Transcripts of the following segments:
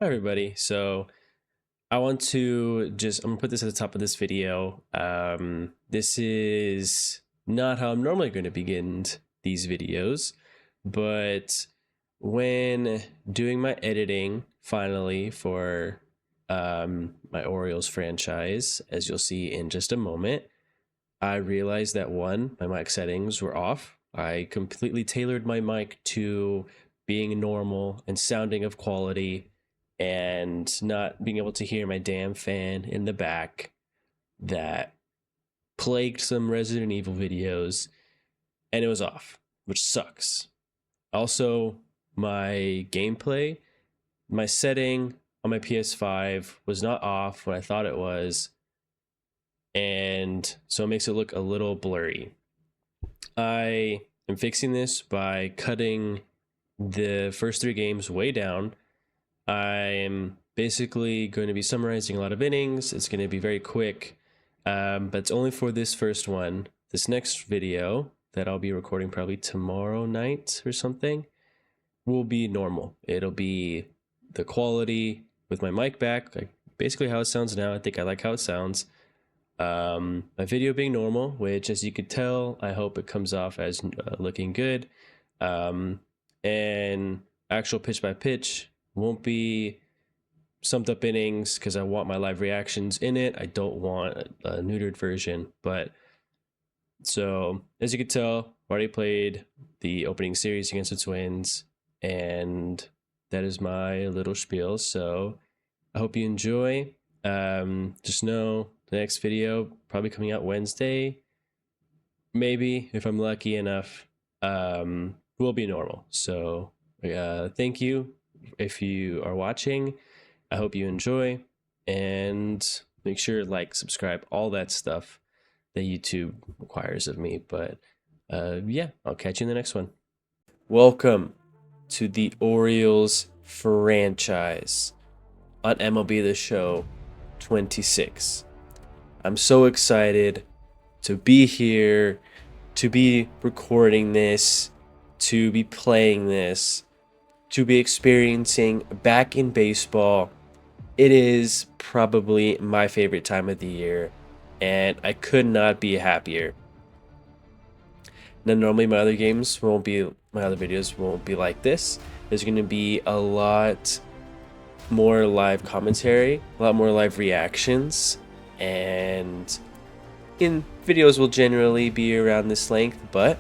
Hi everybody. So I'm gonna put this at the top of this video. This is not how I'm normally going to begin these videos, but when doing my editing finally for my Orioles franchise, as you'll see in just a moment, I realized that one, my mic settings were off. I completely tailored my mic to being normal and sounding of quality and not being able to hear my damn fan in the back that plagued some Resident Evil videos, and it was off, which sucks. Also, my gameplay, my setting on my PS5 was not off when I thought it was, and so it makes it look a little blurry. I am fixing this by cutting the first three games way down. I'm basically going to be summarizing a lot of innings. It's going to be very quick, but it's only for this first one. This next video that I'll be recording probably tomorrow night or something will be normal. It'll be the quality with my mic back, like basically how it sounds now. I think I like how it sounds. My video being normal, which as you could tell, I hope it comes off as looking good. And actual pitch by pitch won't be summed up innings because I want my live reactions in it. I don't want a neutered version. But so as you could tell, already played the opening series against the Twins, and that is my little spiel. So I hope you enjoy. Just know the next video probably coming out Wednesday, maybe if I'm lucky enough, will be normal. So thank you if you are watching. I hope you enjoy, and make sure to like, subscribe, all that stuff that YouTube requires of me. But yeah, I'll catch you in the next one. Welcome to the Orioles franchise on MLB The Show 26. I'm so excited to be here, to be recording this, to be playing this, to be experiencing back in baseball. It is probably my favorite time of the year, and I could not be happier. Now, normally my other videos won't be like this. There's going to be a lot more live commentary, a lot more live reactions, and videos will generally be around this length, but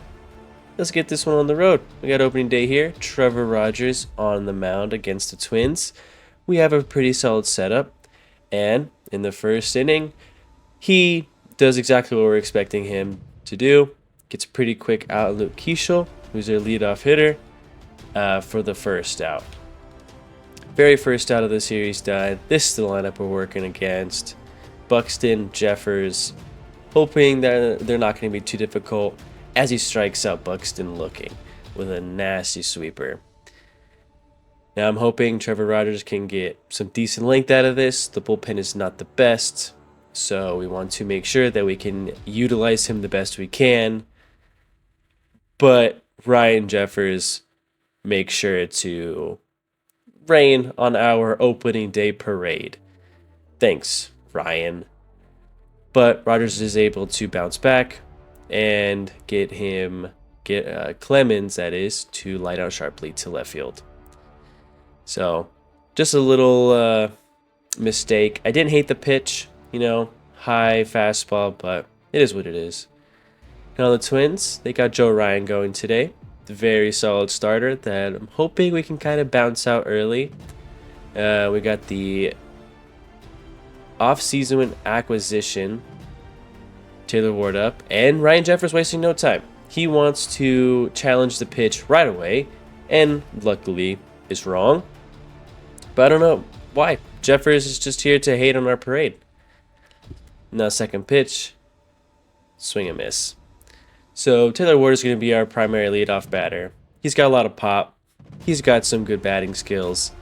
let's get this one on the road. We got opening day here. Trevor Rogers on the mound against the Twins. We have a pretty solid setup, and in the first inning, he does exactly what we're expecting him to do. Gets a pretty quick out Luke Keishel, who's their leadoff hitter, for the first out. Very first out of the series done. This is the lineup we're working against. Buxton, Jeffers, hoping that they're not going to be too difficult as he strikes out Buxton looking with a nasty sweeper. Now I'm hoping Trevor Rogers can get some decent length out of this. The bullpen is not the best, so we want to make sure that we can utilize him the best we can. But Ryan Jeffers makes sure to rain on our opening day parade. Thanks, Ryan. But Rogers is able to bounce back and get Clemens, that is, to light out sharply to left field. So, just a little mistake. I didn't hate the pitch, high fastball, but it is what it is. Now the Twins, they got Joe Ryan going today. Very solid starter that I'm hoping we can kind of bounce out early. We got the off-season acquisition, Taylor Ward up, and Ryan Jeffers wasting no time. He wants to challenge the pitch right away, and luckily is wrong. But I don't know why. Jeffers is just here to hate on our parade. Now second pitch, swing and miss. So Taylor Ward is going to be our primary leadoff batter. He's got a lot of pop. He's got some good batting skills,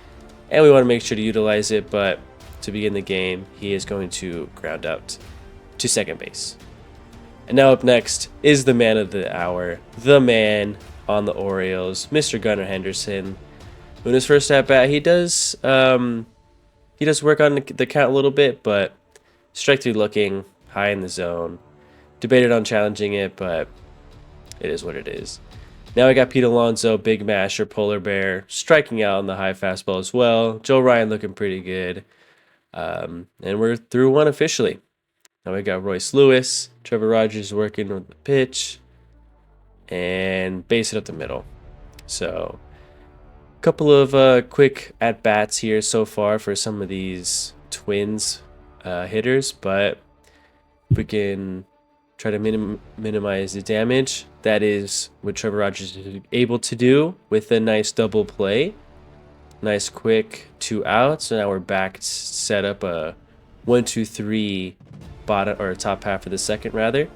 and we want to make sure to utilize it. But to begin the game, he is going to ground out to second base. And now up next is the man of the hour, the man on the Orioles, Mr. Gunnar Henderson. In his first at bat, he does work on the count a little bit, but strike three looking high in the zone. Debated on challenging it, but it is what it is. Now we got Pete Alonso, big masher, polar bear, striking out on the high fastball as well. Joe Ryan looking pretty good. And we're through one officially. Now we got Royce Lewis, Trevor Rogers working on the pitch, and base it up the middle. So, a couple of quick at bats here so far for some of these Twins hitters, but we can try to minimize the damage. That is what Trevor Rogers is able to do with a nice double play. Nice quick 2 outs. So now we're back to set up a 1-2-3 bottom or top half of the second rather.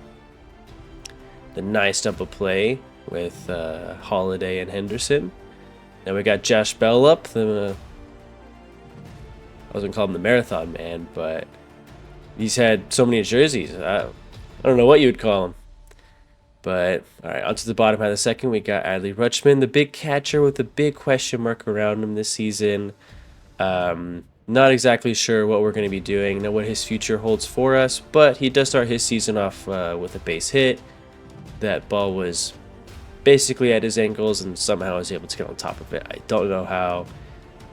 The nice double play with Holiday and Henderson. Now we got Josh Bell up. I was gonna call him the marathon man, but he's had so many jerseys. I don't know what you would call him. But, all right, onto the bottom half of the second, we got Adley Rutschman, the big catcher with a big question mark around him this season. Not exactly sure what we're going to be doing, know what his future holds for us, but he does start his season off with a base hit. That ball was basically at his ankles and somehow was able to get on top of it. I don't know how,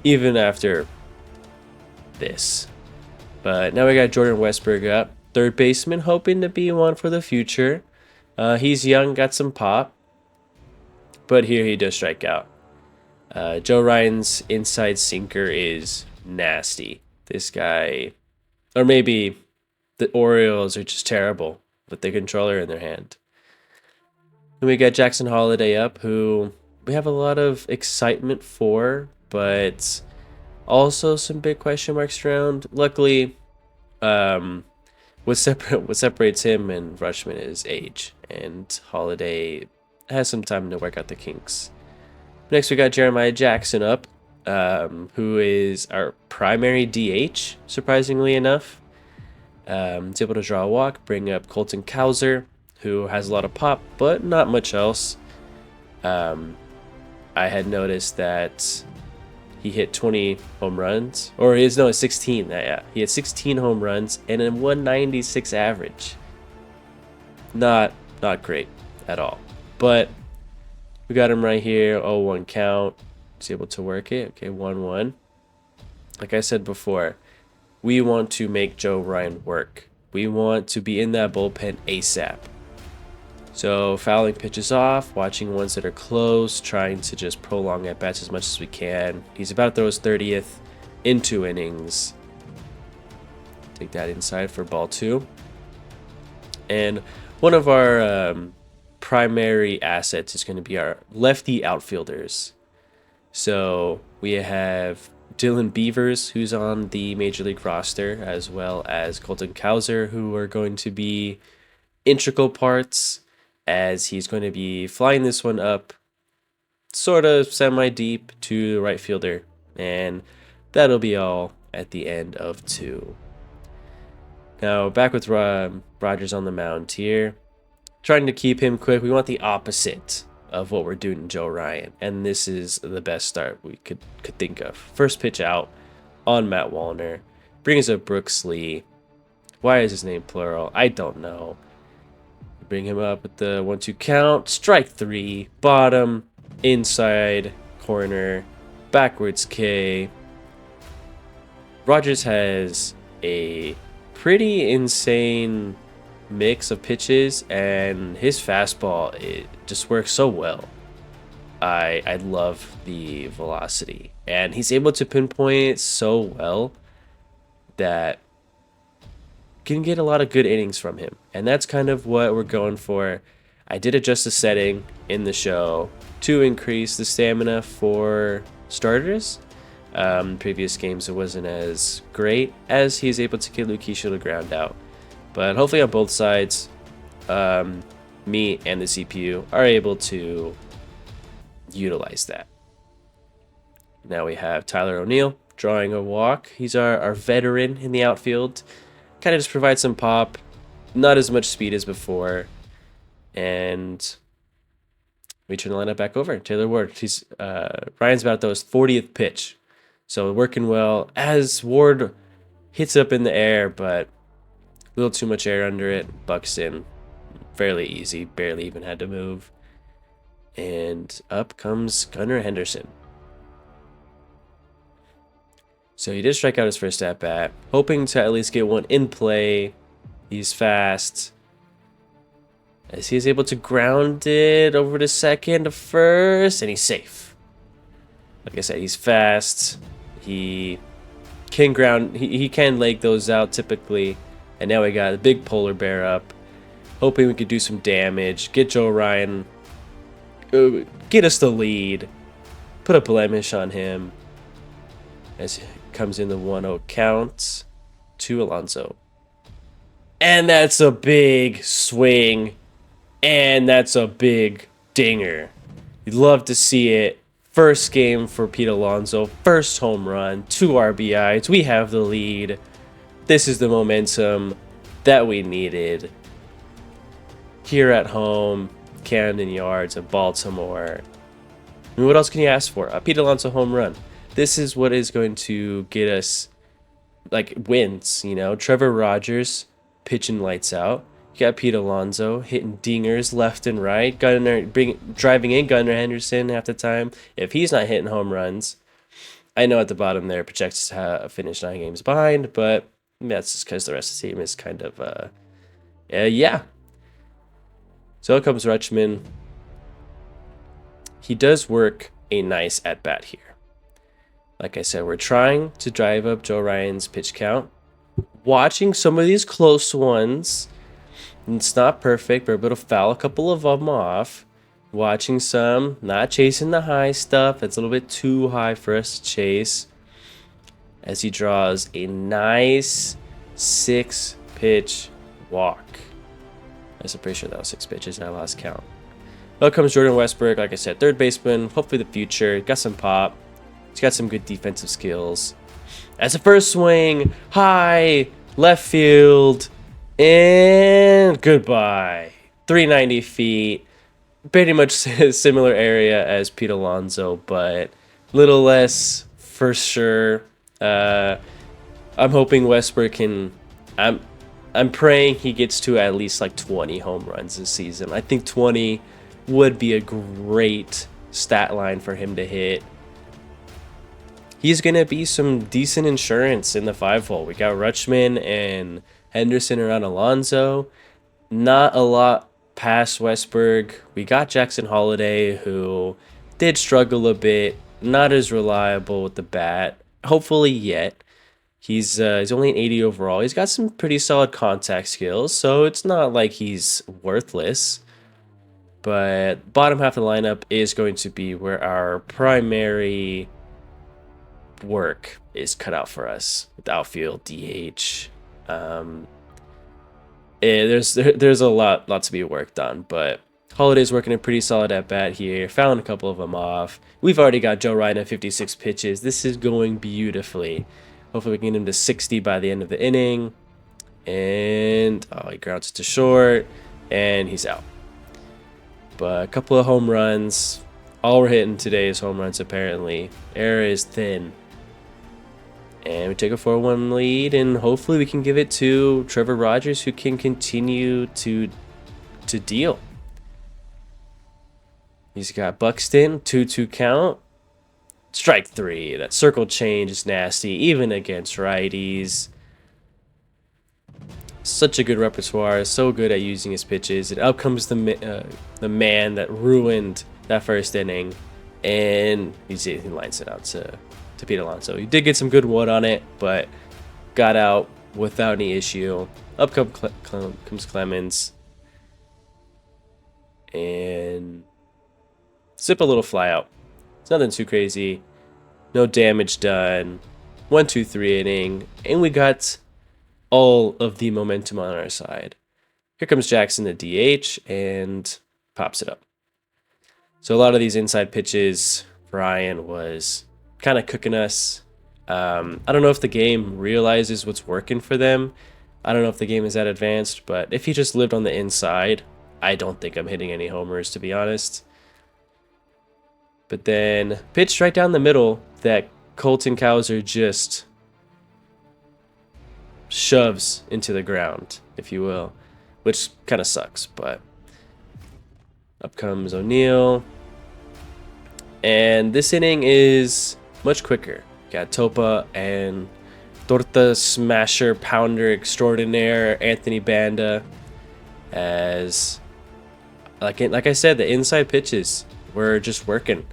even after this. But now we got Jordan Westburg up, third baseman, hoping to be one for the future. He's young, got some pop, but here he does strike out. Joe Ryan's inside sinker is nasty. This guy, or maybe the Orioles are just terrible with the controller in their hand. And we got Jackson Holiday up, who we have a lot of excitement for, but also some big question marks around. Luckily, what separates him and Rutschman is age, and Holiday has some time to work out the kinks. Next, we got Jeremiah Jackson up, who is our primary DH, surprisingly enough. He's able to draw a walk, bring up Colton Cowser, who has a lot of pop, but not much else. I had noticed that he hit 20 home runs, or it's 16. Yeah, he had 16 home runs and a 196 average. Not great at all. But we got him right here. 0-1 count. He's able to work it. Okay, 1-1. Like I said before, we want to make Joe Ryan work. We want to be in that bullpen ASAP. So fouling pitches off, watching ones that are close, trying to just prolong at bats as much as we can. He's about to throw his 30th in 2 innings. Take that inside for ball 2. And one of our primary assets is going to be our lefty outfielders. So we have Dylan Beavers, who's on the Major League roster, as well as Colton Cowser, who are going to be integral parts, as he's going to be flying this one up sort of semi-deep to the right fielder. And that'll be all at the end of 2. Now back with Rogers on the mound here. Trying to keep him quick. We want the opposite of what we're doing to Joe Ryan. And this is the best start we could think of. First pitch out on Matt Wallner. Brings up Brooks Lee. Why is his name plural? I don't know. Bring him up with the 1-2 count. Strike 3. Bottom. Inside. Corner. Backwards K. Rogers has a pretty insane mix of pitches, and his fastball, it just works so well. I love the velocity, and he's able to pinpoint it so well that can get a lot of good innings from him, and that's kind of what we're going for. I did adjust the setting in the show to increase the stamina for starters. Previous games it wasn't as great, as he's able to get Lukeisha to ground out. But hopefully on both sides, me and the CPU are able to utilize that. Now we have Tyler O'Neill drawing a walk. He's our veteran in the outfield. Kind of just provides some pop, not as much speed as before. And We turn the lineup back over. Taylor Ward. Ryan's about to throw his 40th pitch. So working well as Ward hits up in the air, but a little too much air under it. Buxton, fairly easy. Barely even had to move. And up comes Gunnar Henderson. So he did strike out his first at bat, hoping to at least get one in play. He's fast. As he is able to ground it over to second to first, and he's safe. Like I said, he's fast. He can ground. He can leg those out typically. And now we got a big polar bear up, hoping we could do some damage, get Joe Ryan, get us the lead, put a blemish on him. As he comes in the 1-0 count to Alonso. And that's a big swing. And that's a big dinger. You'd love to see it. First game for Pete Alonso. First home run. 2 RBIs. We have the lead. This is the momentum that we needed. Here at home. Camden Yards in Baltimore. I mean, what else can you ask for? A Pete Alonso home run. This is what is going to get us, like, wins, you know? Trevor Rogers pitching lights out. You got Pete Alonso hitting dingers left and right. Driving in Gunnar Henderson half the time. If he's not hitting home runs, I know at the bottom there projects to finish 9 games behind, but that's just because the rest of the team is kind of, yeah. So out comes Rutschman. He does work a nice at-bat here. Like I said, we're trying to drive up Joe Ryan's pitch count. Watching some of these close ones. It's not perfect. We're able to foul a couple of them off. Watching some. Not chasing the high stuff. It's a little bit too high for us to chase. As he draws a nice 6-pitch walk. I'm pretty sure that was 6 pitches and I lost count. Out comes Jordan Westbrook. Like I said, third baseman. Hopefully the future. Got some pop. He's got some good defensive skills. As a first swing, high, left field, and goodbye. 390 feet. Pretty much similar area as Pete Alonso, but a little less for sure. I'm hoping Westbrook can... I'm praying he gets to at least like 20 home runs this season. I think 20 would be a great stat line for him to hit. He's going to be some decent insurance in the 5-hole. We got Rutschman and Henderson around Alonso. Not a lot past Westberg. We got Jackson Holiday, who did struggle a bit. Not as reliable with the bat. Hopefully yet. He's only an 80 overall. He's got some pretty solid contact skills, so it's not like he's worthless. But bottom half of the lineup is going to be where our primary work is cut out for us with outfield, DH. There's a lot to be worked on, but Holiday's working a pretty solid at bat here. Found a couple of them off. We've already got Joe Ryan at 56 pitches. This is going beautifully. Hopefully we can get him to 60 by the end of the inning. And he grounds it to short, and he's out. But a couple of home runs. All we're hitting today is home runs, apparently. Air is thin. And we take a 4-1 lead, and hopefully we can give it to Trevor Rogers, who can continue to deal. He's got Buxton, 2-2 count. Strike 3. That circle change is nasty, even against righties. Such a good repertoire, so good at using his pitches. And out comes the man that ruined that first inning, and he lines it out to Pete Alonso. He did get some good wood on it, but got out without any issue. Up comes Clemens, and zip a little fly out. It's nothing too crazy. No damage done. 1-2-3 inning, and we got all of the momentum on our side. Here comes Jackson, the DH, and pops it up. So a lot of these inside pitches, Ryan was kind of cooking us. I don't know if the game realizes what's working for them. I don't know if the game is that advanced, but if he just lived on the inside, I don't think I'm hitting any homers, to be honest. But then pitched right down the middle that Colton Cowser just shoves into the ground, if you will, which kind of sucks. But up comes O'Neill. And this inning is much quicker. Got Topa and Torta Smasher Pounder Extraordinaire Anthony Banda. As like I said, the inside pitches were just working.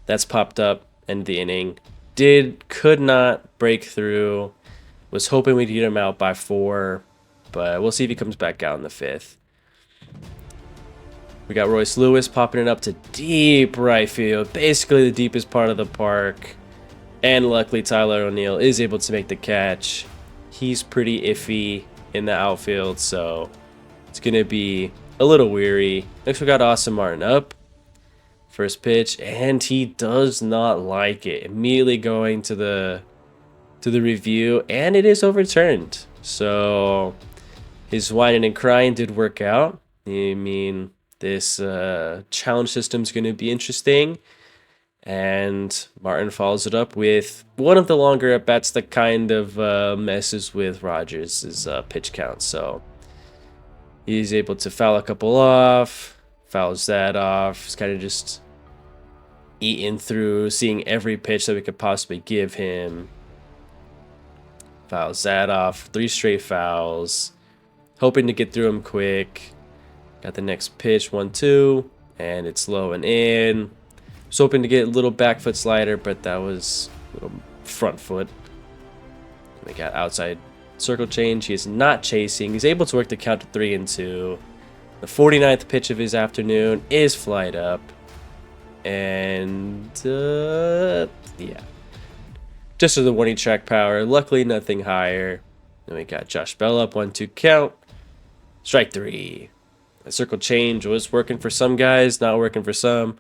That's popped up in the inning. Could not break through. Was hoping we'd get him out by 4, but we'll see if he comes back out in the 5th. We got Royce Lewis popping it up to deep right field, basically the deepest part of the park. And luckily Tyler O'Neill is able to make the catch. He's pretty iffy in the outfield, so it's going to be a little weary. Next we got Austin Martin up. First pitch, and he does not like it. Immediately going to the review, and it is overturned. So his whining and crying did work out. I mean, this challenge system is going to be interesting. And Martin follows it up with one of the longer at-bats that kind of messes with Rogers' pitch count. So he's able to foul a couple off, fouls that off. He's kind of just eating through, seeing every pitch that we could possibly give him. Fouls that off, 3 straight fouls. Hoping to get through him quick. Got the next pitch, 1-2, and it's low and in. Was hoping to get a little back foot slider, but that was a little front foot. We got outside circle change. He is not chasing. He's able to work the count to 3-2. The 49th pitch of his afternoon is flied up. And, yeah. Just to the 1-E track power. Luckily, nothing higher. Then we got Josh Bell up, 1-2 count. Strike 3. The circle change was working for some guys, not working for some.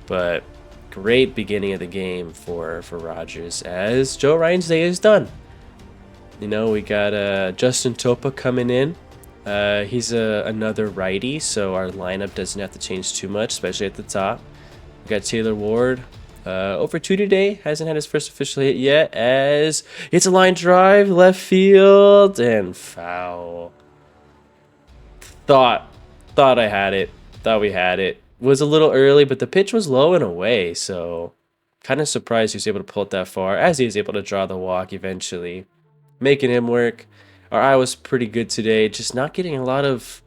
But great beginning of the game for Rogers, as Joe Ryan's day is done. You know, we got Justin Topa coming in. He's another righty, so our lineup doesn't have to change too much, especially at the top. We got Taylor Ward. Over 2 today, hasn't had his first official hit yet, as it's a line drive, left field, and foul. Thought I had it. Thought we had it. Was a little early, but the pitch was low and away, so kind of surprised he was able to pull it that far, as he was able to draw the walk eventually, making him work. Our eye was pretty good today, just not getting a lot of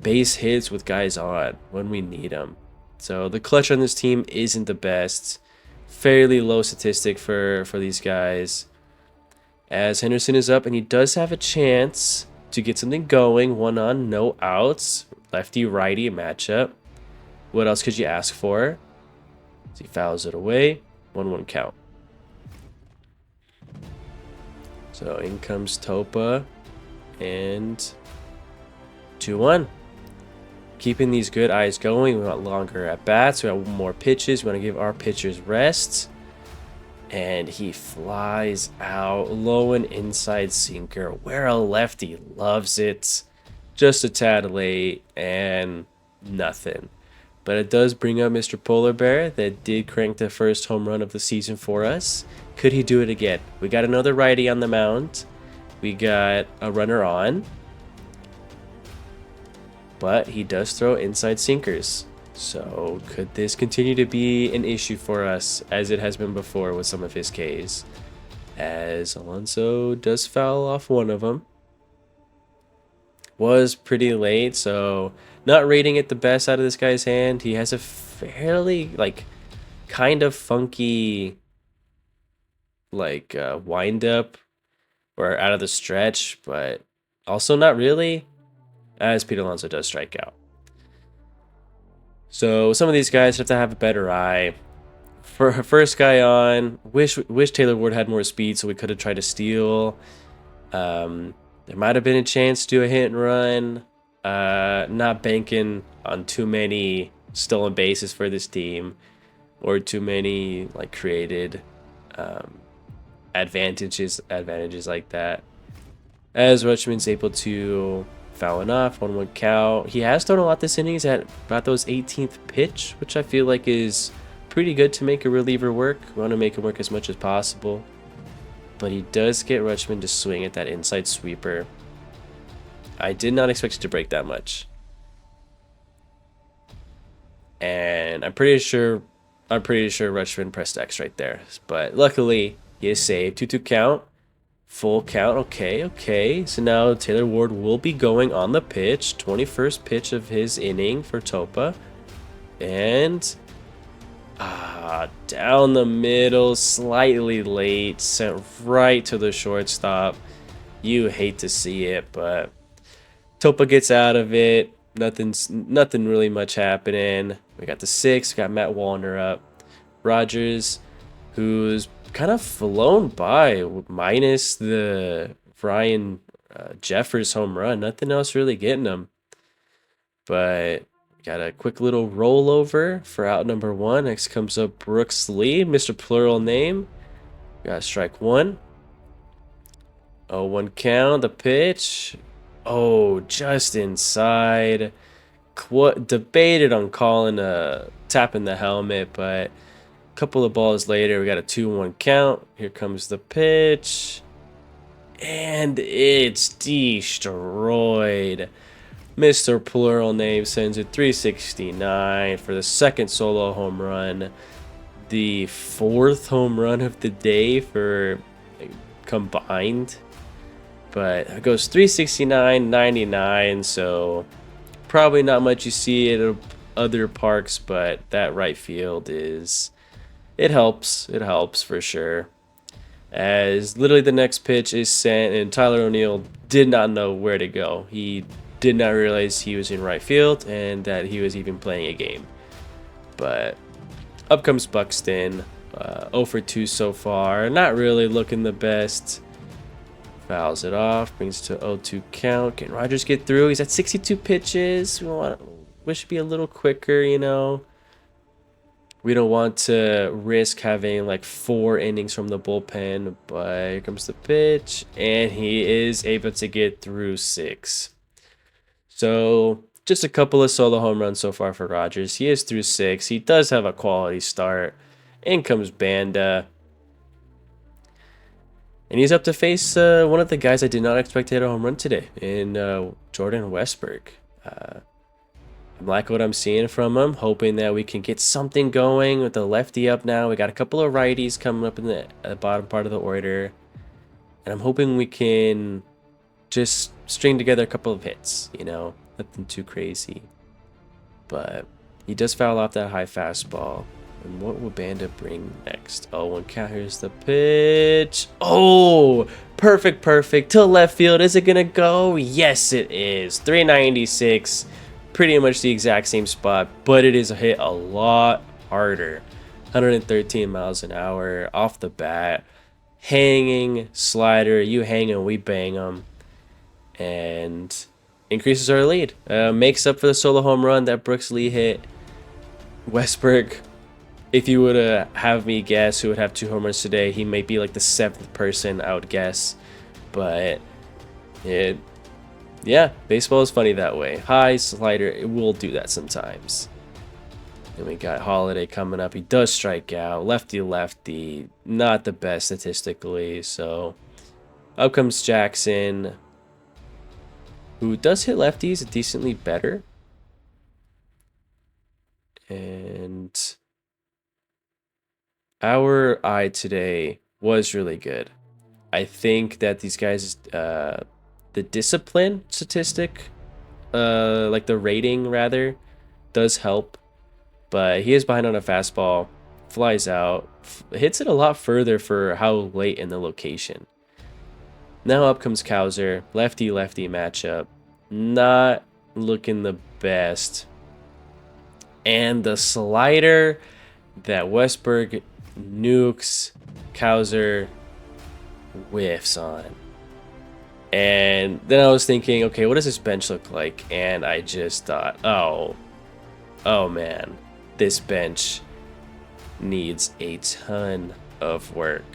base hits with guys on when we need them. So the clutch on this team isn't the best. Fairly low statistic for these guys. As Henderson is up, and he does have a chance to get something going. 1 on, no outs. Lefty-righty matchup. What else could you ask for? As he fouls it away. 1-1 count. So in comes Topa. And 2-1. Keeping these good eyes going. We want longer at bats. We want more pitches. We want to give our pitchers rest. And he flies out. Low and inside sinker. Where a lefty loves it. Just a tad late. And nothing. But it does bring up Mr. Polar Bear that did crank the first home run of the season for us. Could he do it again? We got another righty on the mound. We got a runner on. But he does throw inside sinkers. So could this continue to be an issue for us as it has been before with some of his Ks? As Alonso does foul off one of them. Was pretty late, so not rating it the best out of this guy's hand. He has a fairly, kind of funky, wind up or out of the stretch, but also not really, as Pete Alonso does strike out. So some of these guys have to have a better eye. For her first guy on, wish Taylor Ward had more speed so we could have tried to steal. There might have been a chance to do a hit and run. Not banking on too many stolen bases for this team, or too many created advantages like that. As Rutschman's able to foul off 1-1 count. He has thrown a lot this inning. He's at about those 18th pitch, which I feel like is pretty good to make a reliever work. We want to make him work as much as possible. But he does get Rutschman to swing at that inside sweeper. I did not expect it to break that much. And I'm pretty sure Rutschman pressed X right there. But luckily, he is saved. 2-2 count. Full count. Okay. So now Taylor Ward will be going on the pitch. 21st pitch of his inning for Topa. And down the middle, slightly late, sent right to the shortstop. You hate to see it, but Topa gets out of it. Nothing really much happening. We got the 6th. We got Matt Wallner up. Rogers, who's kind of flown by, minus the Ryan Jeffers home run. Nothing else really getting him. But got a quick little rollover for out number 1. Next comes up Brooks Lee, Mr. Plural Name. Got strike 1. 0-1 count. The pitch. Oh, just inside. Debated on calling tapping the helmet, but a couple of balls later, we got a 2-1 count. Here comes the pitch. And it's destroyed. Mr. Plural Name sends it 369 for the 2nd solo home run. The 4th home run of the day for combined. But it goes 369, 99, so probably not much you see at other parks, but that right field it helps for sure. As literally the next pitch is sent, and Tyler O'Neill did not know where to go. He did not realize he was in right field and that he was even playing a game. But up comes Buxton. 0 for 2 so far. Not really looking the best. Fouls it off. Brings it to 0-2 count. Can Rogers get through? He's at 62 pitches. We should be a little quicker, you know. We don't want to risk having like 4 innings from the bullpen. But here comes the pitch. And he is able to get through 6. So just a couple of solo home runs so far for Rogers. He is through 6. He does have a quality start. In comes Banda. And he's up to face one of the guys I did not expect to hit a home run today in Jordan Westberg. I'm liking what I'm seeing from him. Hoping that we can get something going with the lefty up now. We got a couple of righties coming up in the bottom part of the order. And I'm hoping we can just string together a couple of hits, you know, nothing too crazy. But he does foul off that high fastball. And what will Banda bring next? 0-1 count. Here's the pitch. Oh, perfect. To left field. Is it going to go? Yes, it is. 396. Pretty much the exact same spot, but it is a hit a lot harder. 113 miles an hour off the bat. Hanging slider. You hang him, we bang him. And increases our lead. Makes up for the solo home run that Brooks Lee hit. Westberg, if you would have me guess who would have 2 home runs today, he might be like the 7th person I would guess. But yeah, baseball is funny that way. High slider, it will do that sometimes. And we got Holiday coming up. He does strike out. Lefty, not the best statistically. So up comes Jackson, who does hit lefties decently better. And our eye today was really good. I think that these guys, the discipline statistic, like the rating rather, does help. But he is behind on a fastball, flies out, hits it a lot further for how late in the location. Now up comes Cowser, lefty-lefty matchup. Not looking the best. And the slider that Westberg nukes, Cowser whiffs on. And then I was thinking, okay, what does this bench look like? And I just thought, oh man, this bench needs a ton of work.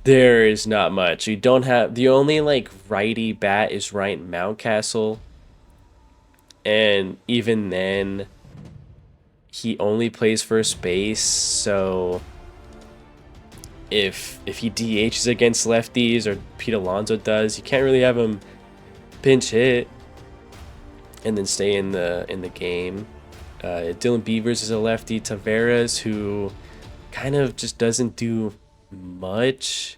There is not much. You don't have, the only like righty bat is Ryan Mountcastle. And even then, he only plays first base, so if he DHs against lefties, or Pete Alonso does, you can't really have him pinch hit and then stay in the game. Dylan Beavers is a lefty. Taveras, who kind of just doesn't do much.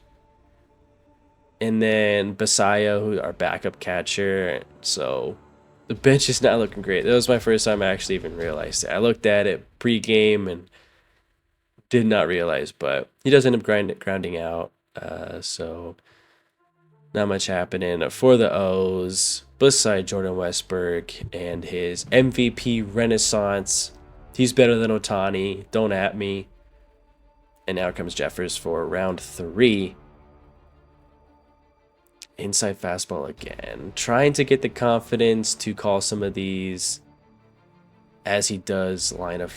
And then Basaya, who our backup catcher. So the bench is not looking great. That was my first time I actually even realized it. I looked at it pre-game and did not realize, but he does end up grounding out. So not much happening for the O's beside Jordan Westbrook and his MVP renaissance. He's better than Ohtani. Don't at me. And now comes Jeffers for round 3. Inside fastball again. Trying to get the confidence to call some of these as he does line a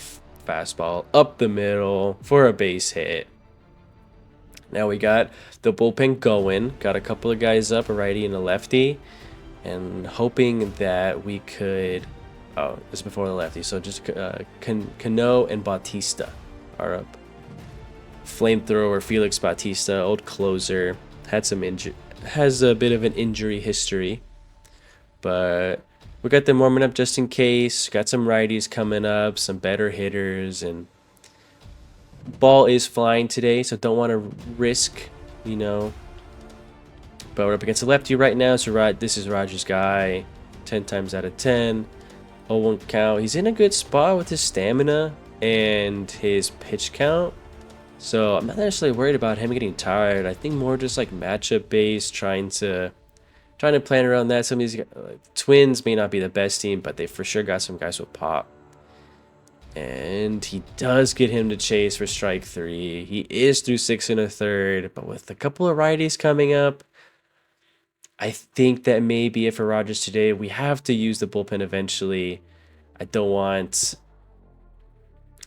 fastball up the middle for a base hit. Now we got the bullpen going. Got a couple of guys up, a righty and a lefty. And hoping that we could... Oh, this is before the lefty. So just Cano and Bautista are up. Flamethrower Felix Bautista, old closer. Had some has a bit of an injury history. But we got them warming up just in case. Got some righties coming up, some better hitters, and ball is flying today, so don't want to risk, you know. But we're up against a lefty right now, so this is Rogers' guy. 10 times out of 10. 0-1 count. He's in a good spot with his stamina and his pitch count. So I'm not necessarily worried about him getting tired. I think more just like matchup based, trying to plan around that. Some of these Twins may not be the best team, but they for sure got some guys with pop. And he does get him to chase for strike 3. He is through 6 1/3, but with a couple of righties coming up, I think that may be it for Rogers today. We have to use the bullpen eventually. I don't want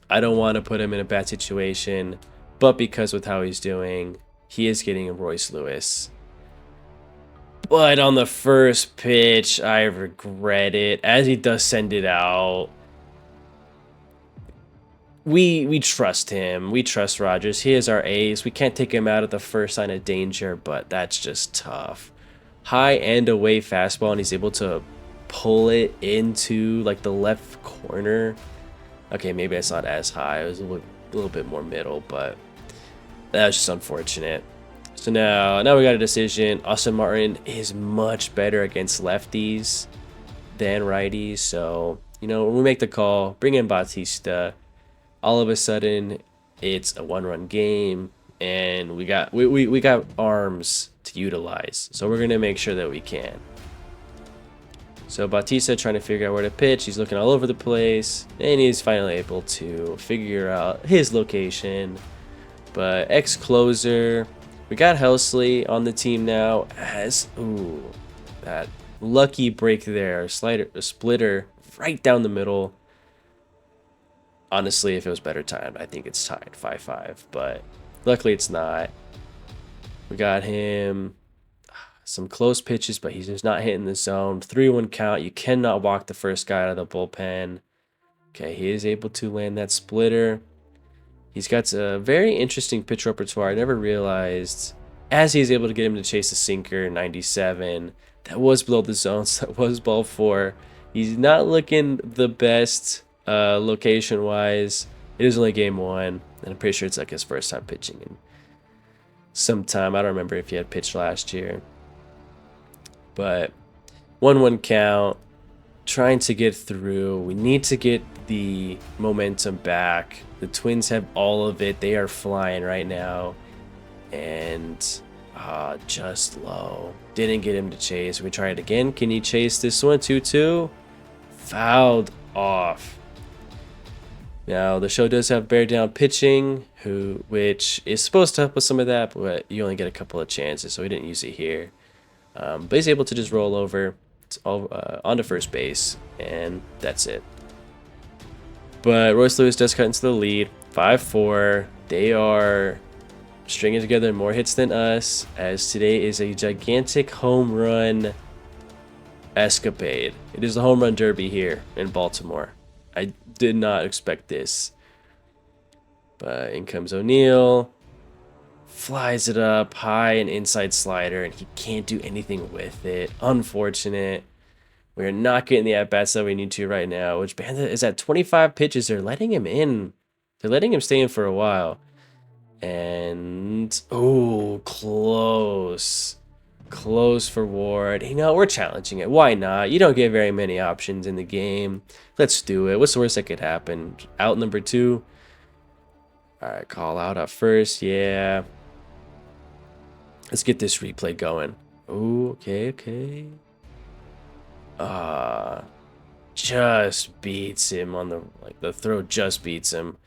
to put him in a bad situation, but because with how he's doing, he is getting a Royce Lewis. But on the first pitch, I regret it, as he does send it out. We trust him. We trust Rogers. He is our ace. We can't take him out at the first sign of danger, but that's just tough. High and away fastball, and he's able to pull it into like the left corner. Okay, maybe it's not as high. It was a little bit more middle, but that was just unfortunate. So now we got a decision. Austin Martin is much better against lefties than righties. So, you know, when we make the call, bring in Bautista, all of a sudden it's a 1-run game, and we got arms to utilize. So we're gonna make sure that we can. So Bautista trying to figure out where to pitch. He's looking all over the place, and he's finally able to figure out his location. But ex-closer, we got Helsley on the team now as, ooh, that lucky break there. A splitter right down the middle. Honestly, if it was better timed, I think it's tied 5-5, but luckily it's not. We got him some close pitches, but he's just not hitting the zone. 3-1 count. You cannot walk the first guy out of the bullpen. Okay, he is able to land that splitter. He's got a very interesting pitch repertoire. I never realized, as he's able to get him to chase a sinker, 97. That was below the zone, so that was ball 4. He's not looking the best location-wise. It is only game 1, and I'm pretty sure it's like his first time pitching in some time. I don't remember if he had pitched last year. But 1-1 count, trying to get through. We need to get the momentum back. The Twins have all of it. They are flying right now. And just low. Didn't get him to chase. We try it again. Can he chase this one? 2-2. Fouled off. Now, the show does have bear down pitching, which is supposed to help with some of that, but you only get a couple of chances, so we didn't use it here. But he's able to just roll over onto first base, and that's it. But Royce Lewis does cut into the lead, 5-4. They are stringing together more hits than us, as today is a gigantic home run escapade. It is the home run derby here in Baltimore. I did not expect this. But in comes O'Neill. Flies it up high, and inside slider, and he can't do anything with it. Unfortunate. We're not getting the at-bats that we need to right now, which Banda is at 25 pitches. They're letting him in. They're letting him stay in for a while. And, oh, close. Close for Ward. You know, we're challenging it. Why not? You don't get very many options in the game. Let's do it. What's the worst that could happen? Out number 2. All right, call out at first. Yeah. Let's get this replay going. Oh, okay. Just beats him on the throw just beats him.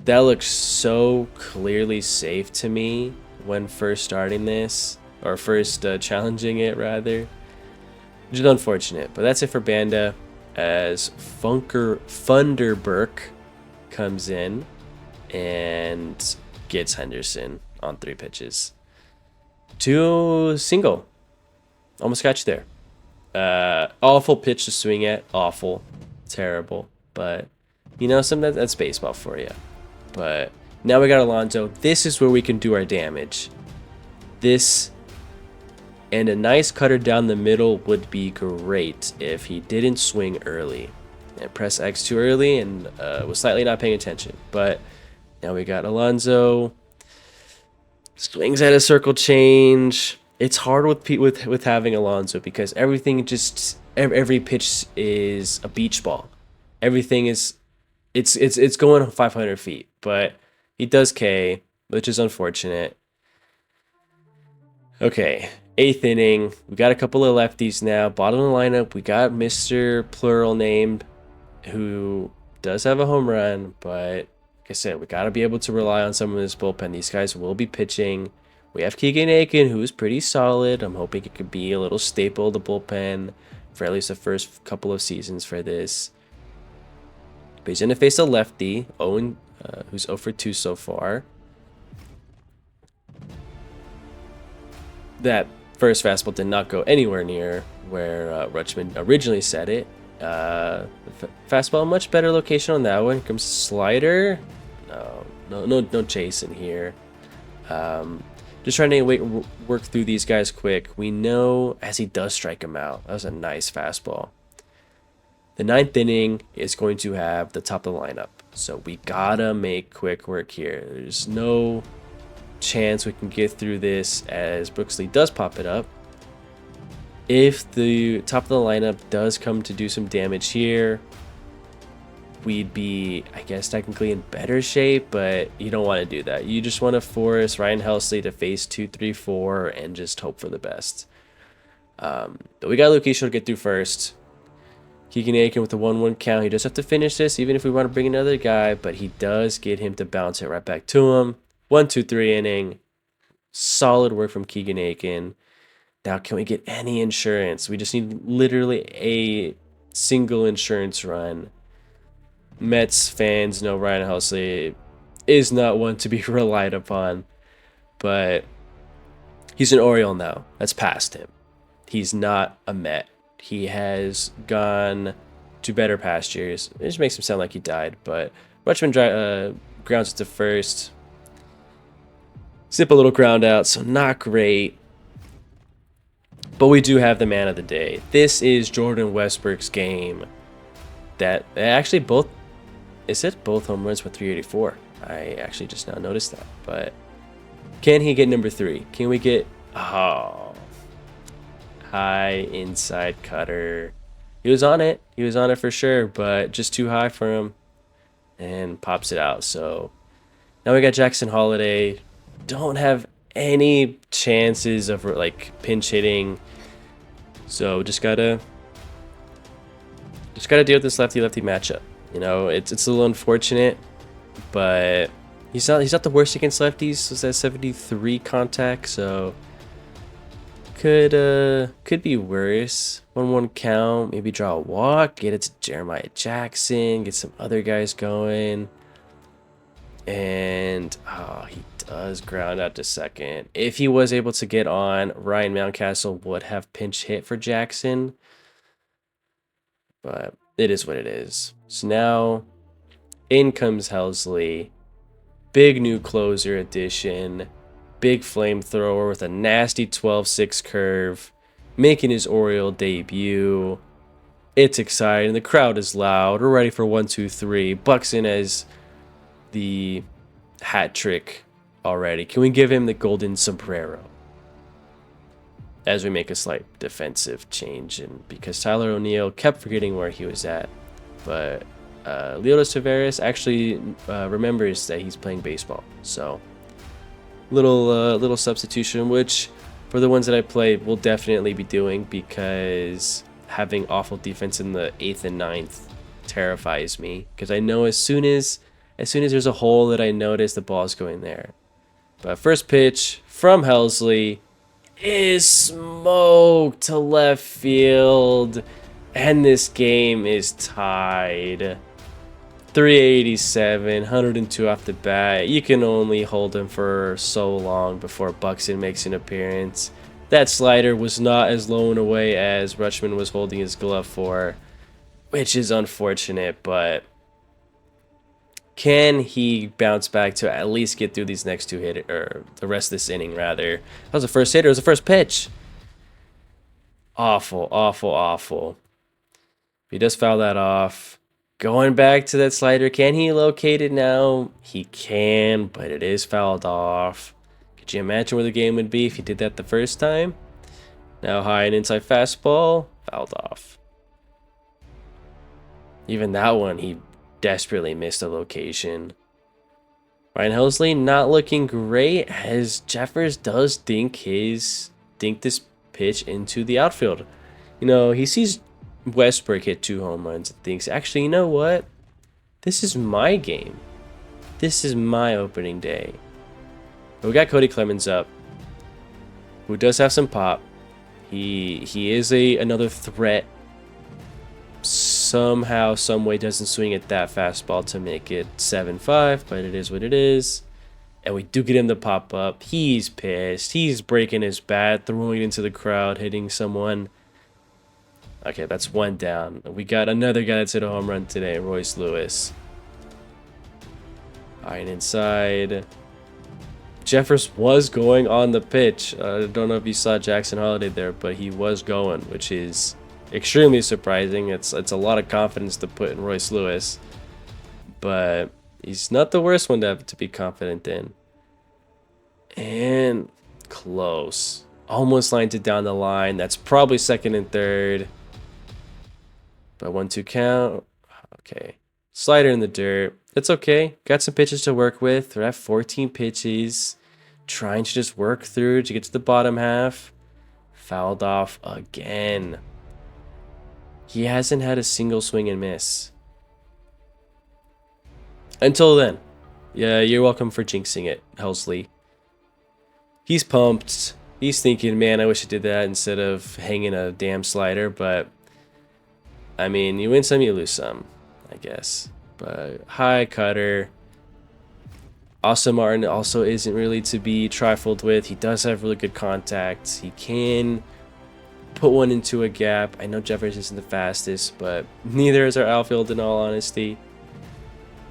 That looks so clearly safe to me when first starting this, or first challenging it rather. Which is unfortunate, but that's it for Banda as Funderburk comes in and gets Henderson on 3 pitches. 2 single. Almost got you there. Awful pitch to swing at. Awful. Terrible. But, you know, that's baseball for you. But now we got Alonso. This is where we can do our damage. This and a nice cutter down the middle would be great if he didn't swing early. And press X too early and was slightly not paying attention. But now we got Alonso. Swings at a circle change. It's hard with having Alonso because everything every pitch is a beach ball. Everything is it's going 500 feet, but he does K, which is unfortunate. Okay, 8th inning. We got a couple of lefties now. Bottom of the lineup, we got Mr. Plural named, who does have a home run, but like I said, we got to be able to rely on some of this bullpen. These guys will be pitching. We have Keegan Aiken, who's pretty solid. I'm hoping it could be a little staple of the bullpen for at least the first couple of seasons for this. But he's going to face a lefty, Owen, who's 0 for 2 so far. That first fastball did not go anywhere near where Rutschman originally set it. Fastball, much better location on that one. Here comes slider. No chase in here. Just trying to work through these guys quick. We know as he does strike him out. That was a nice fastball. The 9th inning is going to have the top of the lineup. So we gotta make quick work here. There's no chance we can get through this as Brooksley does pop it up. If the top of the lineup does come to do some damage here, we'd be, I guess, technically in better shape, but you don't want to do that. You just want to force Ryan Helsley to face 2, 3, 4 and just hope for the best. But we got Luke Easchel to get through first. Keegan Aiken with the 1-1 count. He does have to finish this, even if we want to bring another guy, but he does get him to bounce it right back to him. 1, 2, 3 inning. Solid work from Keegan Aiken. Now, can we get any insurance? We just need literally a single insurance run. Mets fans know Ryan Helsley is not one to be relied upon, but he's an Oriole now. That's past him. He's not a Met. He has gone to better pastures. It just makes him sound like he died, but Rutschman grounds it to first. Zip a little ground out, so not great. But we do have the man of the day. This is Jordan Westbrook's game. That actually both home runs with 384. I actually just now noticed that. But can he get number 3? Can we get high inside cutter? He was on it. He was on it for sure, but just too high for him and pops it out. So now we got Jackson Holiday. Don't have any chances of like pinch hitting. So just gotta deal with this lefty-lefty matchup. You know, it's a little unfortunate, but he's not the worst against lefties. Was that 73 contact? So could be worse. 1-1 count. Maybe draw a walk. Get it to Jeremiah Jackson. Get some other guys going. And he does ground out to second. If he was able to get on, Ryan Mountcastle would have pinch hit for Jackson. But it is what it is. So now in comes Helsley. Big new closer addition. Big flamethrower with a nasty 12-6 curve. Making his Oriole debut. It's exciting. The crowd is loud. We're ready for 1, 2, 3. Buxton as the hat trick already. Can we give him the golden sombrero? As we make a slight defensive change, and because Tyler O'Neill kept forgetting where he was at, but Leotis Taveras actually remembers that he's playing baseball. So little substitution, which for the ones that I play will definitely be doing, because having awful defense in the 8th and 9th terrifies me, because I know as soon as there's a hole that I notice, the ball's going there. But first pitch from Helsley is smoked to left field, and this game is tied. 387, 102 off the bat. You can only hold him for so long before Buxton makes an appearance. That slider was not as low and away as Rutschman was holding his glove for, which is unfortunate, but can he bounce back to at least get through these next 2 hitters, or the rest of this inning, rather? That was the first hitter. It was the first pitch. Awful, awful, awful. He does foul that off. Going back to that slider. Can he locate it now? He can, but it is fouled off. Could you imagine where the game would be if he did that the first time? Now high and inside fastball. Fouled off. Even that one, he desperately missed a location. Ryan Helsley not looking great, as Jeffers does dink this pitch into the outfield. You know, he sees Westbrook hit 2 home runs and thinks, actually, you know what? This is my game. This is my opening day. But we got Cody Clemens up, who does have some pop. He is another threat. Somehow, someway doesn't swing at that fastball to make it 7-5, but it is what it is. And we do get him to pop up. He's pissed. He's breaking his bat, throwing it into the crowd, hitting someone. Okay, that's 1 down. We got another guy that's hit a home run today, Royce Lewis. Iron inside. Jeffers was going on the pitch. I don't know if you saw Jackson Holiday there, but he was going, which is extremely surprising. It's a lot of confidence to put in Royce Lewis, but he's not the worst one to have to be confident in. And close. Almost lined it down the line. That's probably second and third. But 1-2 count. Okay. Slider in the dirt. It's okay. Got some pitches to work with. We're at 14 pitches. Trying to just work through to get to the bottom half. Fouled off again. He hasn't had a single swing and miss. Until then. Yeah, you're welcome for jinxing it, Helsley. He's pumped. He's thinking, man, I wish I did that instead of hanging a damn slider. But, I mean, you win some, you lose some, I guess. But high cutter. Austin Martin also isn't really to be trifled with. He does have really good contact. He can put one into a gap. I know Jeffers isn't the fastest, but neither is our outfield, in all honesty.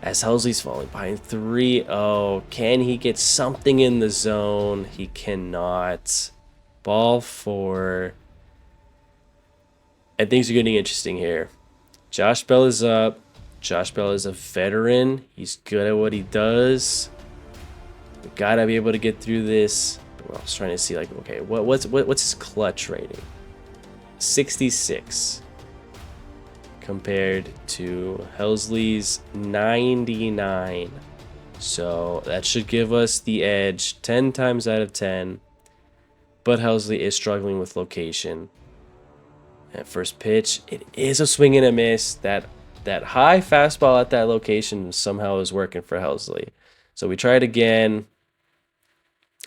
As Helsley's falling behind 3-0. Can he get something in the zone? He cannot. Ball 4. And things are getting interesting here. Josh Bell is up. Josh Bell is a veteran. He's good at what he does. We gotta be able to get through this. But I was trying to see, like, okay, what's his clutch rating? 66. Compared to Helsley's 99. So that should give us the edge 10 times out of 10. But Helsley is struggling with location. At first pitch, it is a swing and a miss. That high fastball at that location somehow is working for Helsley. So we try it again.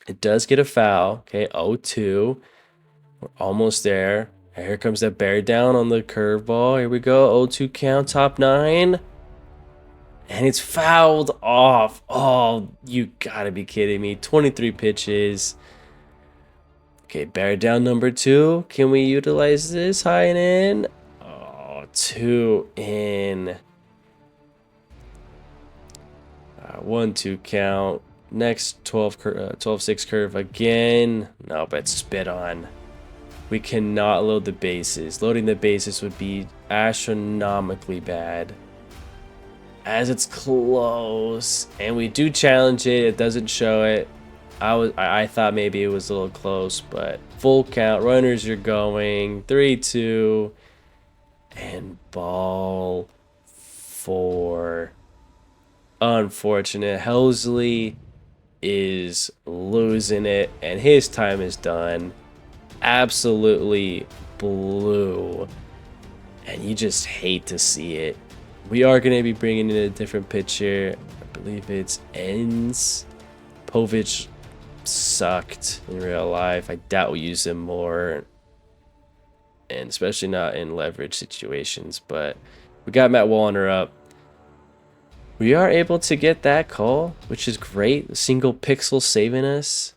It does get a foul. Okay, 0-2. We're almost there. Here comes that bear down on the curveball. Here we go. 0-2 count, top 9. And it's fouled off. Oh, you gotta be kidding me. 23 pitches. Okay, bear down number 2. Can we utilize this high and in? Oh, 0-2 in 1-2 count. Next 12-6 curve again. No, but spit on. We cannot load the bases. Loading the bases would be astronomically bad. As it's close, and we do challenge it. It doesn't show it. I thought maybe it was a little close, but full count. Runners are going 3-2, and ball 4. Unfortunate. Helsley is losing it, and his time is done. Absolutely blue, and you just hate to see it. We are going to be bringing in a different pitcher. I believe it's Ends. Povich sucked in real life. I doubt we use him more, and especially not in leverage situations. But we got Matt Wallner up. We are able to get that call, which is great. A single pixel saving us.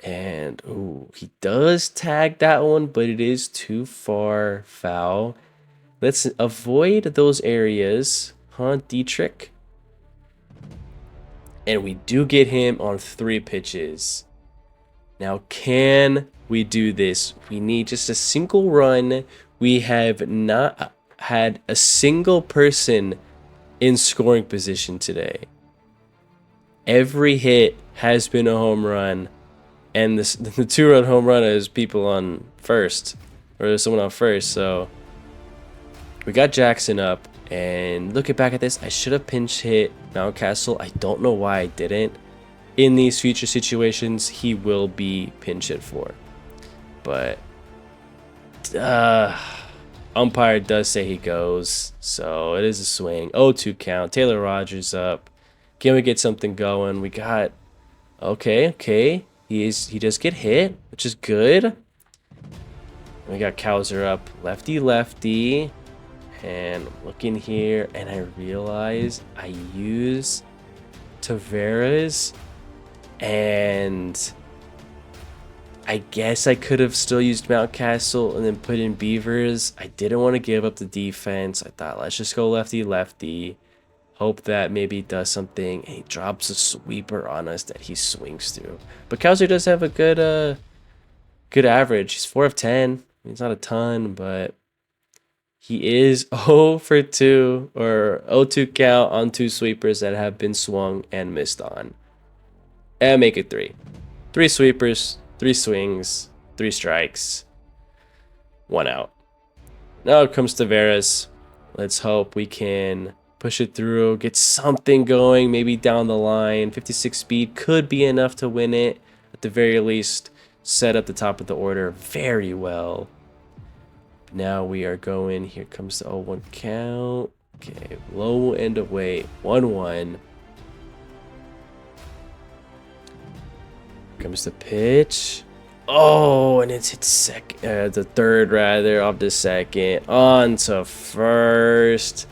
And ooh, he does tag that one, but it is too far foul. Let's avoid those areas, huh, Dietrich? And we do get him on 3 pitches. Now, can we do this? We need just a single run. We have not had a single person in scoring position today. Every hit has been a home run. And the 2-run home run is people on first. Or there's someone on first, so... We got Jackson up, and looking back at this, I should have pinch hit Mountcastle. I don't know why I didn't. In these future situations, he will be pinch hit for. But umpire does say he goes, so it is a swing. 0-2 count. Taylor Rogers up. Can we get something going? We got okay. He does get hit, which is good. We got Kowser up, lefty. And looking here, and I realize I use Tavares, and I guess I could have still used Mountcastle and then put in Beavers. I didn't want to give up the defense. I thought, let's just go lefty. Hope that maybe he does something, and he drops a sweeper on us that he swings through. But Kowser does have a good average. He's 4 of 10. It's not a ton, but he is 0 for 2, or 0-2 count on 2 sweepers that have been swung and missed on. And make it 3. 3 sweepers, 3 swings, 3 strikes, 1 out. Now it comes to Tavares. Let's hope we can push it through, get something going, maybe down the line. 56 speed could be enough to win it. At the very least, set up the top of the order very well. Now we are going, here comes the 0-1 count. Okay, low end of weight, 1-1. Comes the pitch. Oh, and it's hit the third rather, off the second, on to first.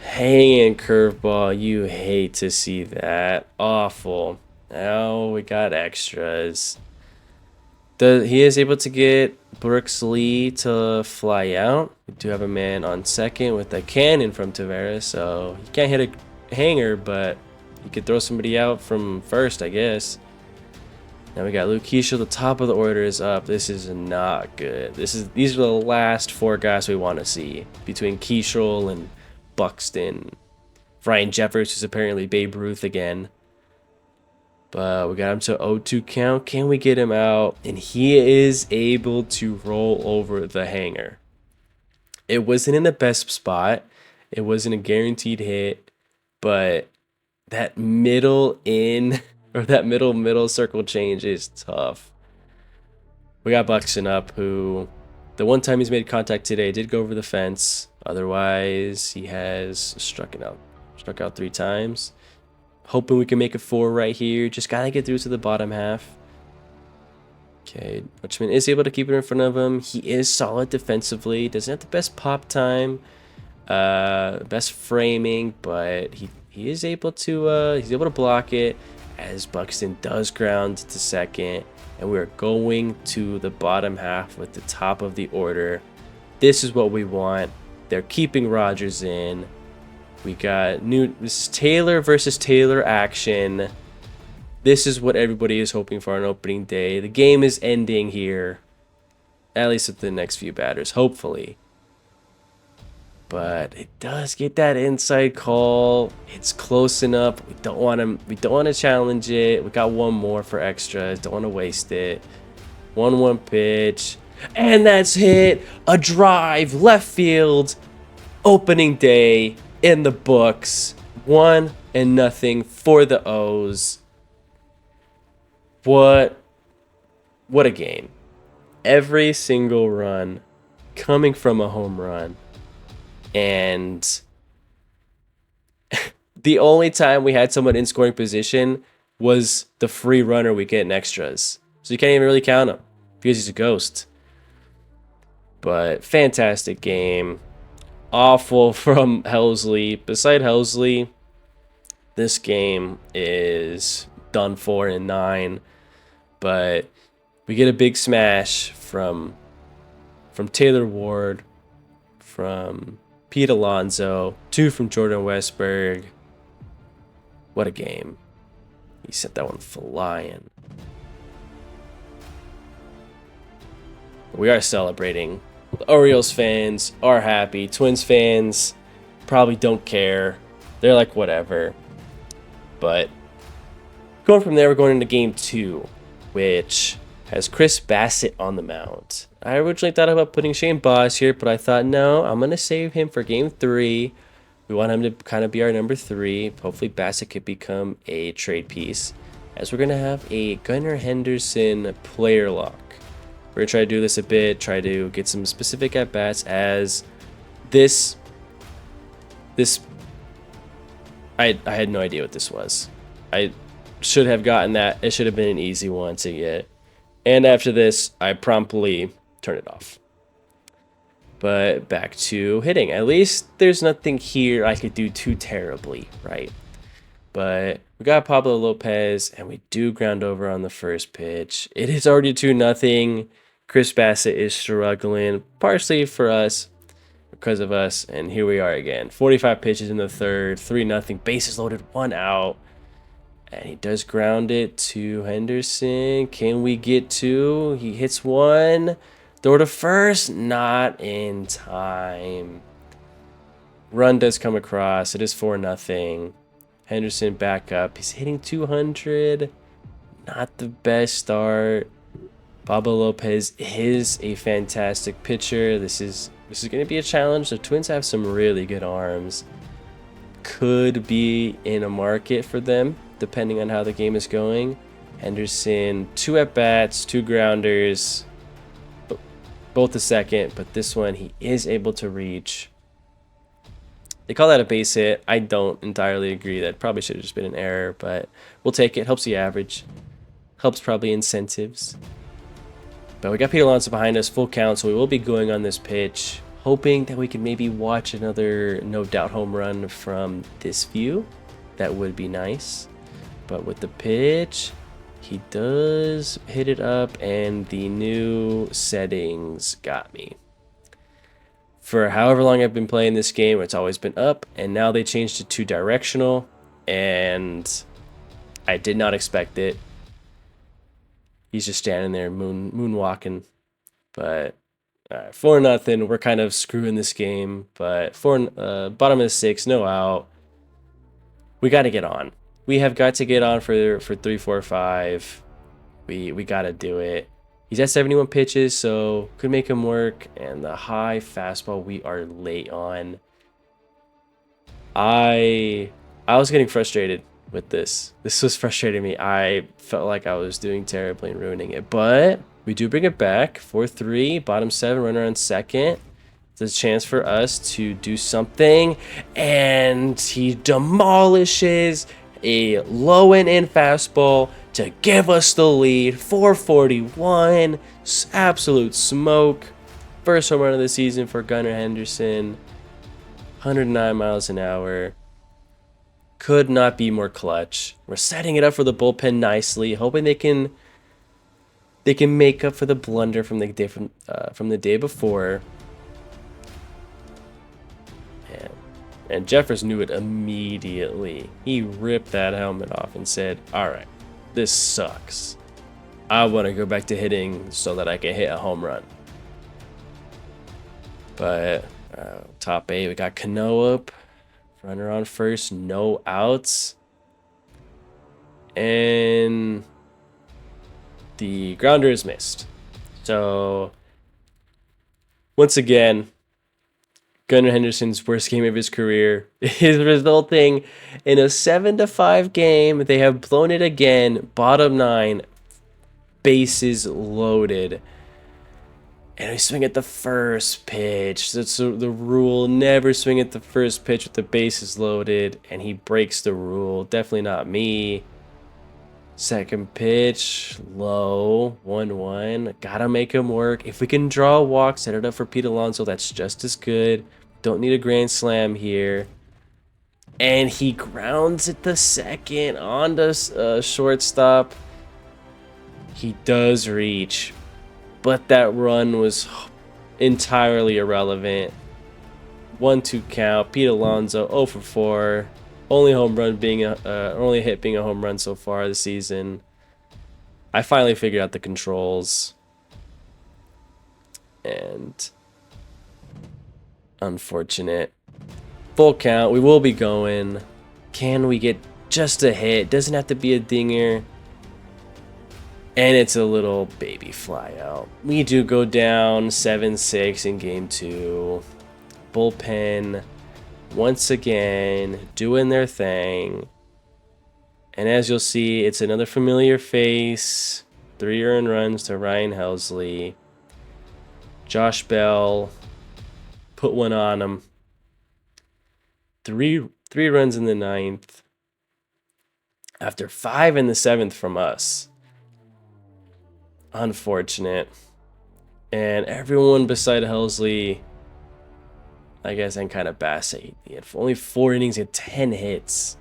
Hanging curveball, you hate to see that. Awful. Now we got extras. He is able to get Brooks Lee to fly out. We do have a man on second with a cannon from Tavares, so he can't hit a hanger, but he could throw somebody out from first, I guess. Now we got Luke Keishel. The top of the order is up. This is not good. These are the last 4 guys we want to see between Keishel and Buxton. Ryan Jeffers, who's apparently Babe Ruth again. But we got him to 0-2 count. Can we get him out? And he is able to roll over the hanger. It wasn't in the best spot. It wasn't a guaranteed hit. But that middle in, or that middle circle change is tough. We got Buxton up, who the one time he's made contact today did go over the fence. Otherwise, he has struck out 3 times. Hoping we can make it 4 right here. Just gotta get through to the bottom half. Okay, Dutchman is able to keep it in front of him. He is solid defensively. Doesn't have the best pop time, best framing, but he is able to he's able to block it as Buxton does ground to second, and we are going to the bottom half with the top of the order. This is what we want. They're keeping Rogers in. We got this is Taylor versus Taylor action. This is what everybody is hoping for on opening day. The game is ending here, at least with the next few batters, hopefully. But it does get that inside call. It's close enough. We don't want to challenge it. We got one more for extras. Don't want to waste it. 1-1 pitch, and that's hit. A drive, left field. Opening day in the books. 1-0 for the O's. What a game. Every single run coming from a home run. And the only time we had someone in scoring position was the free runner we get in extras. So you can't even really count him because he's a ghost. But fantastic game. Awful from Helsley. Beside Helsley, this game is done for in 9. But we get a big smash from Taylor Ward, from Pete Alonso, 2 from Jordan Westberg. What a game. He sent that one flying. We are celebrating. The Orioles fans are happy. Twins fans probably don't care. They're like, whatever. But going from there, we're going into game 2, which has Chris Bassett on the mound. I originally thought about putting Shane Boss here, but I thought, no, I'm going to save him for game 3. We want him to kind of be our number 3. Hopefully Bassett could become a trade piece, as we're going to have a Gunnar Henderson player lock. We're going to try to do this a bit, try to get some specific at-bats, as this I had no idea what this was. I should have gotten that. It should have been an easy one to get. And after this, I promptly turn it off. But back to hitting. At least there's nothing here I could do too terribly, right? But we got Pablo Lopez, and we do ground over on the first pitch. It is already 2-0. Chris Bassett is struggling, partially for us, because of us. And here we are again. 45 pitches in the third, 3-0. Bases loaded, 1 out. And he does ground it to Henderson. Can we get 2? He hits 1. Throw to first. Not in time. Run does come across. It is 4-0. Henderson back up. He's hitting 200. Not the best start. Pablo Lopez is a fantastic pitcher. This is going to be a challenge. The Twins have some really good arms. Could be in a market for them, depending on how the game is going. Henderson, 2 at-bats, 2 grounders, both the second, but this one he is able to reach. They call that a base hit. I don't entirely agree. That probably should have just been an error, but we'll take it. Helps the average. Helps probably incentives. But we got Pete Alonso behind us, full count, so we will be going on this pitch, hoping that we can maybe watch another no-doubt home run from this view. That would be nice. But with the pitch, he does hit it up, and the new settings got me. For however long I've been playing this game, it's always been up, and now they changed it to directional, and I did not expect it. He's just standing there moonwalking. But 4-0, we're kind of screwing this game. But bottom of the 6th, no out. We got to get on. We have got to get on for 3, 4, 5. We got to do it. He's at 71 pitches, so could make him work. And the high fastball we are late on. I was getting frustrated with this. This was frustrating me. I felt like I was doing terribly and ruining it. But we do bring it back. 4-3, bottom 7, runner on second. It's a chance for us to do something. And he demolishes a low and in fastball to give us the lead. 441. Absolute smoke. First home run of the season for Gunnar Henderson. 109 miles an hour. Could not be more clutch. We're setting it up for the bullpen nicely, hoping they can make up for the blunder from the day before. And Jeffers knew it immediately. He ripped that helmet off and said, all right, this sucks. I want to go back to hitting so that I can hit a home run. But top 8, we got Cano up. Runner on first, no outs. And the grounder is missed. So, once again, Gunnar Henderson's worst game of his career is resulting in a 7-5 game. They have blown it again. Bottom 9, bases loaded. And we swing at the first pitch. That's the rule. Never swing at the first pitch with the bases loaded. And he breaks the rule. Definitely not me. Second pitch, low, 1-1. Gotta make him work. If we can draw a walk, set it up for Pete Alonso, that's just as good. Don't need a grand slam here. And he grounds it the second on the shortstop. He does reach, but that run was entirely irrelevant. 1-2 count. Pete Alonso 0 for 4. Only hit being a home run so far this season. I finally figured out the controls. And unfortunate. Full count. We will be going. Can we get just a hit? Doesn't have to be a dinger. And it's a little baby fly out. We do go down 7-6 in game 2. Bullpen once again doing their thing. And as you'll see, it's another familiar face. 3 earned runs to Ryan Helsley. Josh Bell put one on him. Three runs in the 9th. After 5 in the 7th from us. Unfortunate. And everyone beside Helsley, I guess, and kind of Bassett. He had only 4 innings, he had 10 hits.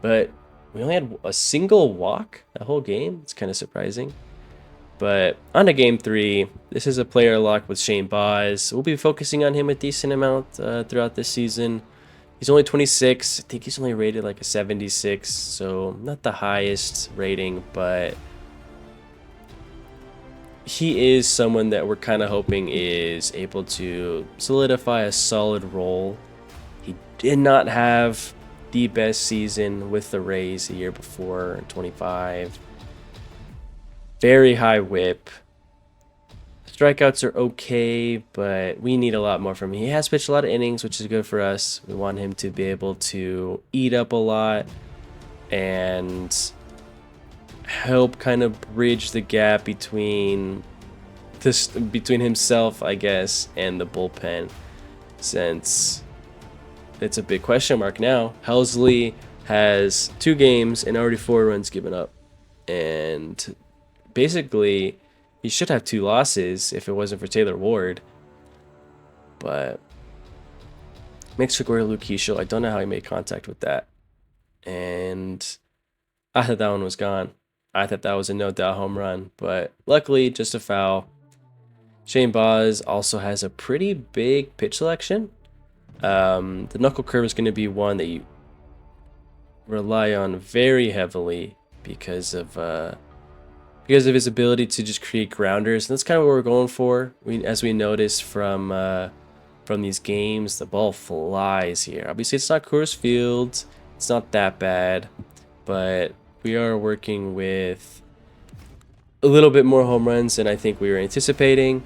But we only had a single walk that whole game. It's kind of surprising. But on to game 3, this is a player lock with Shane Baz. We'll be focusing on him a decent amount throughout this season. He's only 26. I think he's only rated like a 76, so not the highest rating, but he is someone that we're kind of hoping is able to solidify a solid role. He did not have the best season with the Rays the year before, 25. Very high whip. Strikeouts are okay, but we need a lot more from him. He has pitched a lot of innings, which is good for us. We want him to be able to eat up a lot and help kind of bridge the gap between himself, I guess, and the bullpen, since it's a big question mark now. Helsley has 2 games and already 4 runs given up, and basically he should have 2 losses if it wasn't for Taylor Ward. But mixed Gregorio Luquillo, I don't know how he made contact with that, and I thought that one was gone. I thought that was a no-doubt home run, but luckily just a foul. Shane Baz also has a pretty big pitch selection. The knuckle curve is going to be one that you rely on very heavily because of his ability to just create grounders. And that's kind of what we're going for. As we noticed from these games, the ball flies here. Obviously, it's not Coors Field. It's not that bad, but we are working with a little bit more home runs than I think we were anticipating.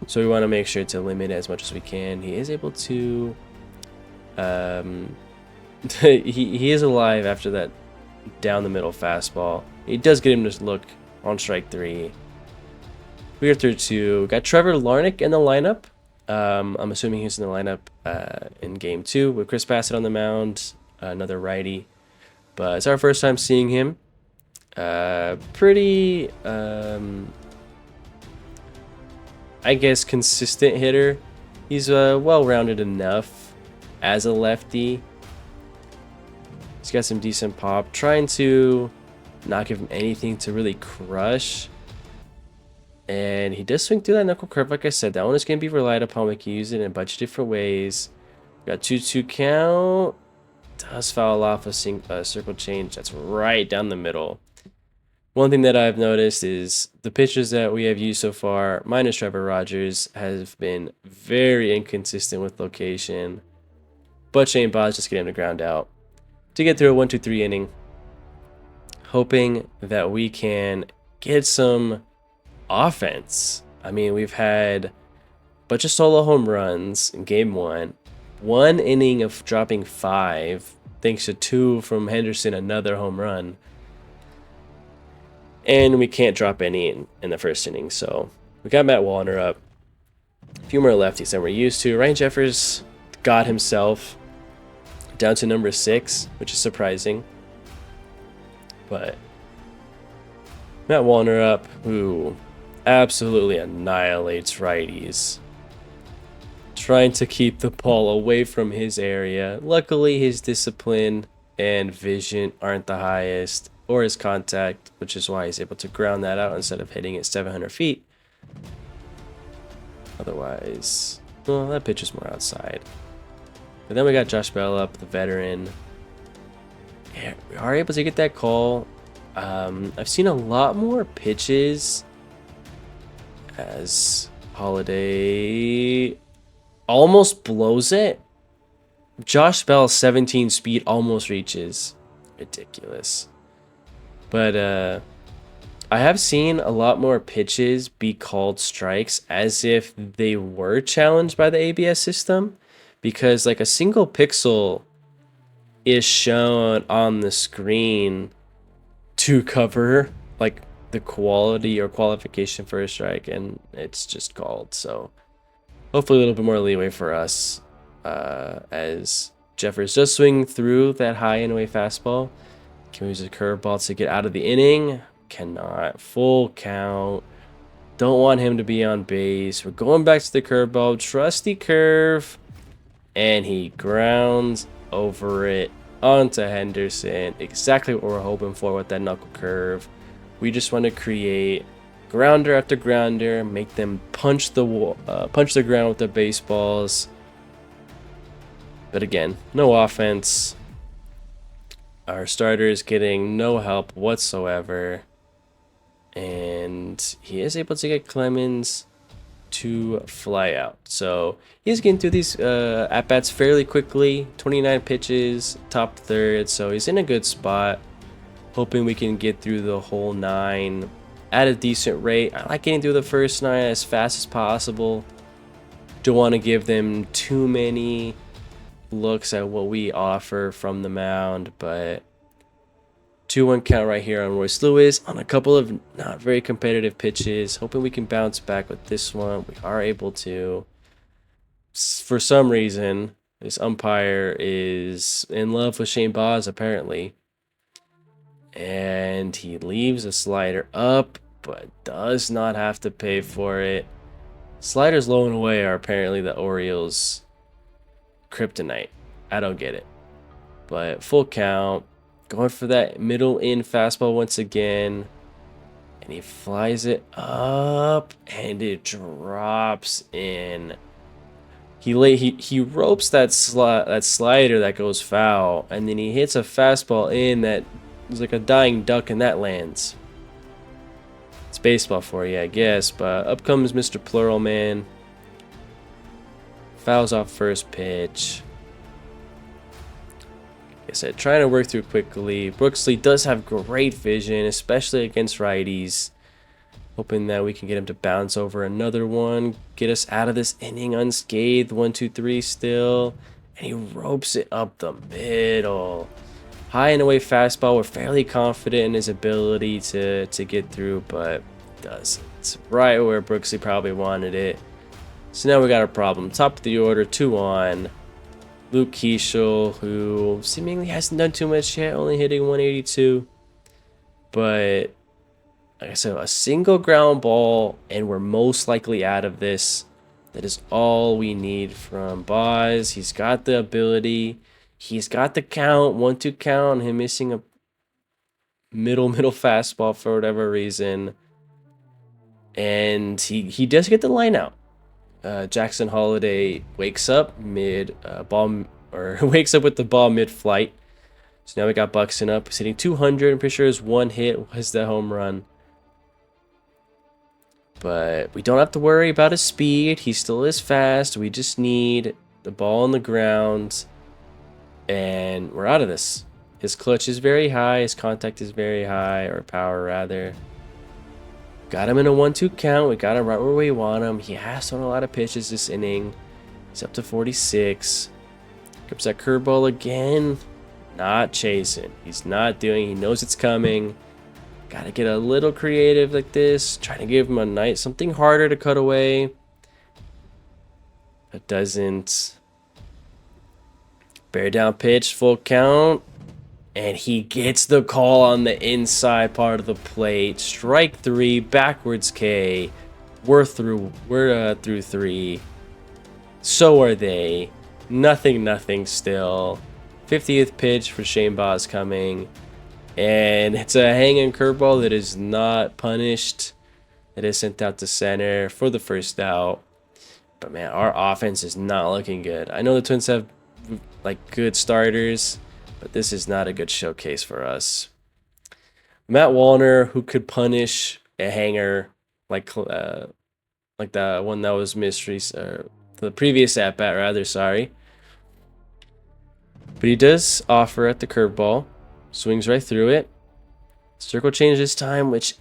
So we want to make sure to limit it as much as we can. He is able to... he is alive after that down the middle fastball. It does get him to look on strike 3. We are through 2. Got Trevor Larnach in the lineup. I'm assuming he's in the lineup in game 2 with Chris Bassett on the mound, another righty. But it's our first time seeing him. Pretty, I guess, consistent hitter. He's well-rounded enough as a lefty. He's got some decent pop. Trying to not give him anything to really crush. And he does swing through that knuckle curve, like I said. That one is going to be relied upon. We can use it in a bunch of different ways. Got 2-2 count. Does foul off a circle change. That's right down the middle. One thing that I've noticed is the pitchers that we have used so far, minus Trevor Rogers, have been very inconsistent with location. But Shane Baz just getting him to ground out to get through a 1-2-3 inning. Hoping that we can get some offense. I mean, we've had a bunch of solo home runs in game one inning of dropping 5, thanks to 2 from Henderson, another home run. And we can't drop any in the first inning, so we got Matt Wallner up. A few more lefties than we're used to. Ryan Jeffers got himself down to number 6, which is surprising. But Matt Wallner up, who absolutely annihilates righties. Trying to keep the ball away from his area. Luckily, his discipline and vision aren't the highest, or his contact, which is why he's able to ground that out instead of hitting it 700 feet. Otherwise, well, that pitch is more outside. But then we got Josh Bell up, the veteran. Yeah, we are able to get that call. I've seen a lot more pitches as Holiday almost blows it. Josh Bell's 17 speed almost reaches. Ridiculous. But I have seen a lot more pitches be called strikes as if they were challenged by the ABS system, because like a single pixel is shown on the screen to cover like the quality or qualification for a strike, and it's just called. So hopefully a little bit more leeway for us as Jeffers does swing through that high and away fastball. Can we use a curveball to get out of the inning? Cannot. Full count. Don't want him to be on base. We're going back to the curveball. Trusty curve. And he grounds over it onto Henderson. Exactly what we're hoping for with that knuckle curve. We just want to create grounder after grounder. Make them punch the ground with the baseballs. But again, no offense. Our starter is getting no help whatsoever. And he is able to get Clemens to fly out. So he's getting through these at-bats fairly quickly. 29 pitches, top third. So he's in a good spot. Hoping we can get through the whole 9 at a decent rate. I like getting through the first 9 as fast as possible. Don't want to give them too many looks at what we offer from the mound, but 2-1 count right here on Royce Lewis on a couple of not very competitive pitches. Hoping we can bounce back with this one. We are able to. For some reason, this umpire is in love with Shane Baz apparently, and he leaves a slider up but does not have to pay for it. Sliders low and away are apparently the Orioles' kryptonite. I don't get it. But full count. Going for that middle in fastball once again. And he flies it up and it drops in. He ropes that slider that goes foul, and then he hits a fastball in that is like a dying duck, and that lands. It's baseball for you, I guess. But up comes Mr. Plural Man. Fouls off first pitch. Like I said, trying to work through quickly. Brooksley does have great vision, especially against righties. Hoping that we can get him to bounce over another one. Get us out of this inning unscathed. 1-2-3 still. And he ropes it up the middle. High and away fastball. We're fairly confident in his ability to get through, but doesn't. It's right where Brooksley probably wanted it. So now we got a problem. Top of the order, 2 on. Luke Keishel, who seemingly hasn't done too much yet, only hitting 182. But, like I said, a single ground ball, and we're most likely out of this. That is all we need from Baz. He's got the ability. He's got the count, 1-2 count. Him missing a middle fastball for whatever reason. And he does get the line out. Jackson Holiday wakes up mid ball or wakes up with the ball mid flight. So now we got Buxton up. He's hitting 200. I'm pretty sure his one hit was the home run. But we don't have to worry about his speed. He still is fast. We just need the ball on the ground. And we're out of this. His clutch is very high. His contact is very high. Or power, rather. Got him in a 1-2 count. We got him right where we want him. He has thrown a lot of pitches this inning. He's up to 46. Comes that curveball again. Not chasing. He's not doing. He knows it's coming. Got to get a little creative like this. Trying to give him a nice something harder to cut away. But doesn't. Bear down pitch, full count. And he gets the call on the inside part of the plate. Strike 3, backwards K. We're through 3. So are they. Nothing still. 50th pitch for Shane Baz coming. And it's a hanging curveball that is not punished. It is sent out to center for the first out. But man, our offense is not looking good. I know the Twins have like good starters, but this is not a good showcase for us. Matt Wallner, who could punish a hanger like the one that was mystery, the previous at bat rather. Sorry, but he does offer at the curveball. Swings right through it. Circle change this time, which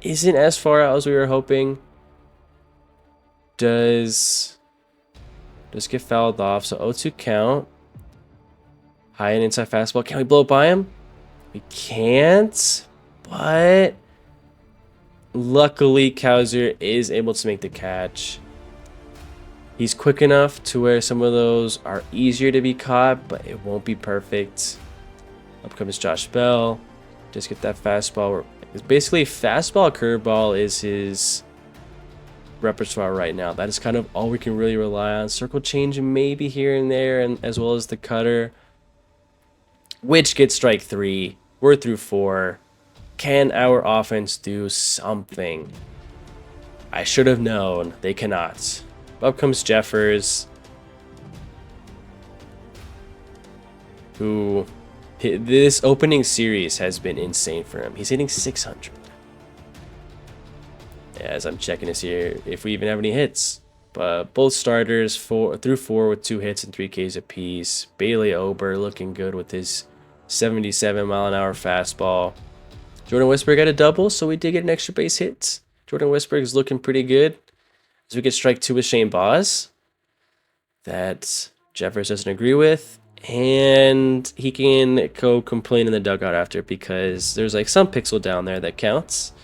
isn't as far out as we were hoping. Does get fouled off. So 0-2 count. High and inside fastball. Can we blow it by him? We can't. But luckily, Kaiser is able to make the catch. He's quick enough to where some of those are easier to be caught, but it won't be perfect. Up comes Josh Bell. Just get that fastball. It's basically fastball, curveball is his repertoire right now. That is kind of all we can really rely on. Circle change maybe here and there, and as well as the cutter, which gets strike 3. We're through 4. Can our offense do something? I should have known. They cannot. Up comes Jeffers, who this opening series has been insane for him. He's hitting 600. As I'm checking to see if we even have any hits. But both starters through 4 with 2 hits and 3 Ks apiece. Bailey Ober looking good with his 77-mile-an-hour fastball. Jordan Westberg got a double, so we did get an extra base hit. Jordan Westberg is looking pretty good. As we get strike 2 with Shane Baz. That Jeffers doesn't agree with. And he can go complain in the dugout after because there's like some pixel down there that counts.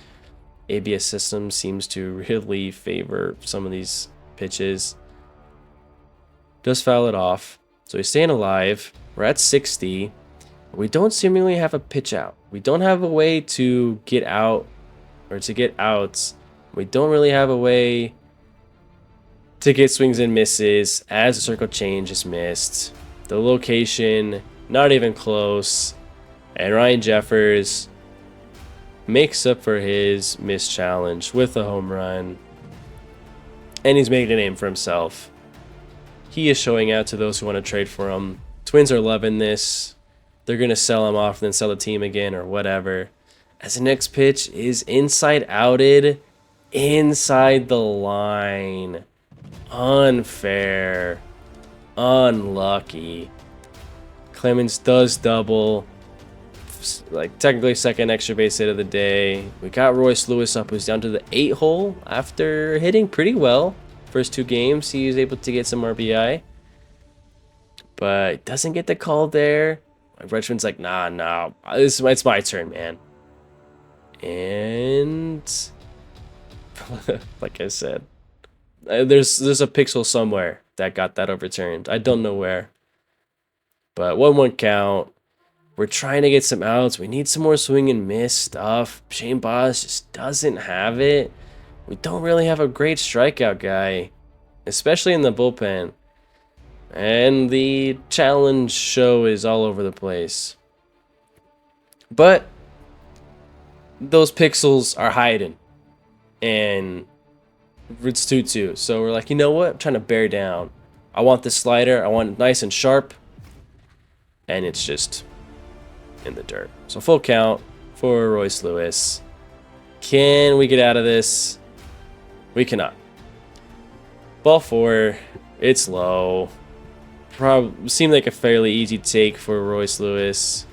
ABS system seems to really favor some of these pitches. Does foul it off. So he's staying alive. We're at 60. We don't seemingly have a pitch out. We don't have a way to get out or to get outs. We don't really have a way to get swings and misses as the circle change is missed. The location, not even close. And Ryan Jeffers makes up for his missed challenge with a home run. And he's making a name for himself. He is showing out to those who want to trade for him. Twins are loving this. They're going to sell him off and then sell the team again or whatever. As the next pitch is inside outed. Inside the line. Unfair. Unlucky. Clemens does double. Like technically second extra base hit of the day. We got Royce Lewis up, who's down to the 8 hole after hitting pretty well. First 2 games, he was able to get some RBI. But doesn't get the call there. Richmond's like, nah. It's my turn, man. And like I said, there's a pixel somewhere that got that overturned. I don't know where. But 1-1 count. We're trying to get some outs. We need some more swing and miss stuff. Shane Baz just doesn't have it. We don't really have a great strikeout guy, especially in the bullpen. And the challenge show is all over the place. But those pixels are hiding. And It's 2-2. So we're like, you know what? I'm trying to bear down. I want this slider. I want it nice and sharp. And it's just in the dirt. So full count for Royce Lewis. Can we get out of this? We cannot. Ball 4. It's low. Probably seemed like a fairly easy take for Royce Lewis.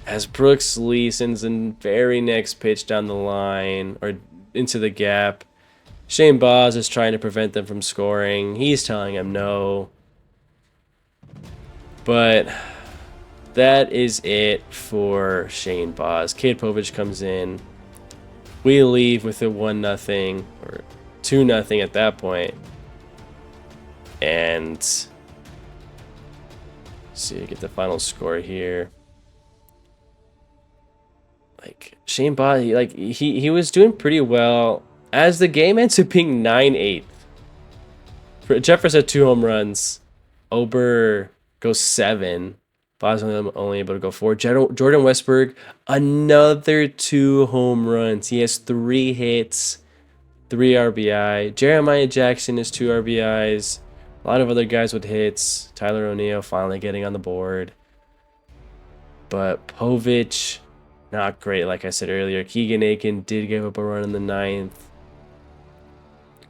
As Brooks Lee sends the very next pitch down the line or into the gap. Shane Baz is trying to prevent them from scoring. He's telling him no. But that is it for Shane Baz. Cade Povich comes in. We leave with a 1-0 or 2-0 at that point. And see, get the final score here. Like Shane Baz, he was doing pretty well as the game ends up being 9-8. Jeffers had 2 home runs. Ober goes 7. Baz only able to go 4. Jordan Westberg, another 2 home runs. He has 3 hits, 3 RBI. Jeremiah Jackson has 2 RBIs. A lot of other guys with hits. Tyler O'Neill finally getting on the board. But Povich, not great, like I said earlier. Keegan Aiken did give up a run in the 9th,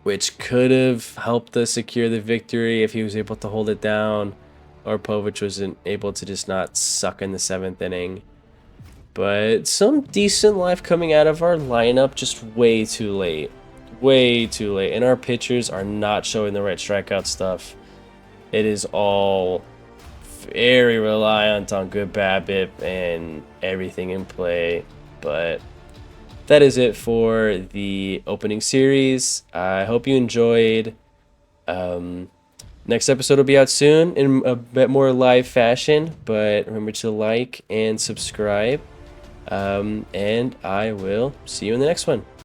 which could have helped us secure the victory if he was able to hold it down, or Povich wasn't able to just not suck in the 7th inning. But some decent life coming out of our lineup, just way too late. Way too late. And our pitchers are not showing the right strikeout stuff. It is all very reliant on good BABIP and everything in play. But that is it for the opening series. I hope you enjoyed. Next episode will be out soon in a bit more live fashion, but remember to like and subscribe. And I will see you in the next one.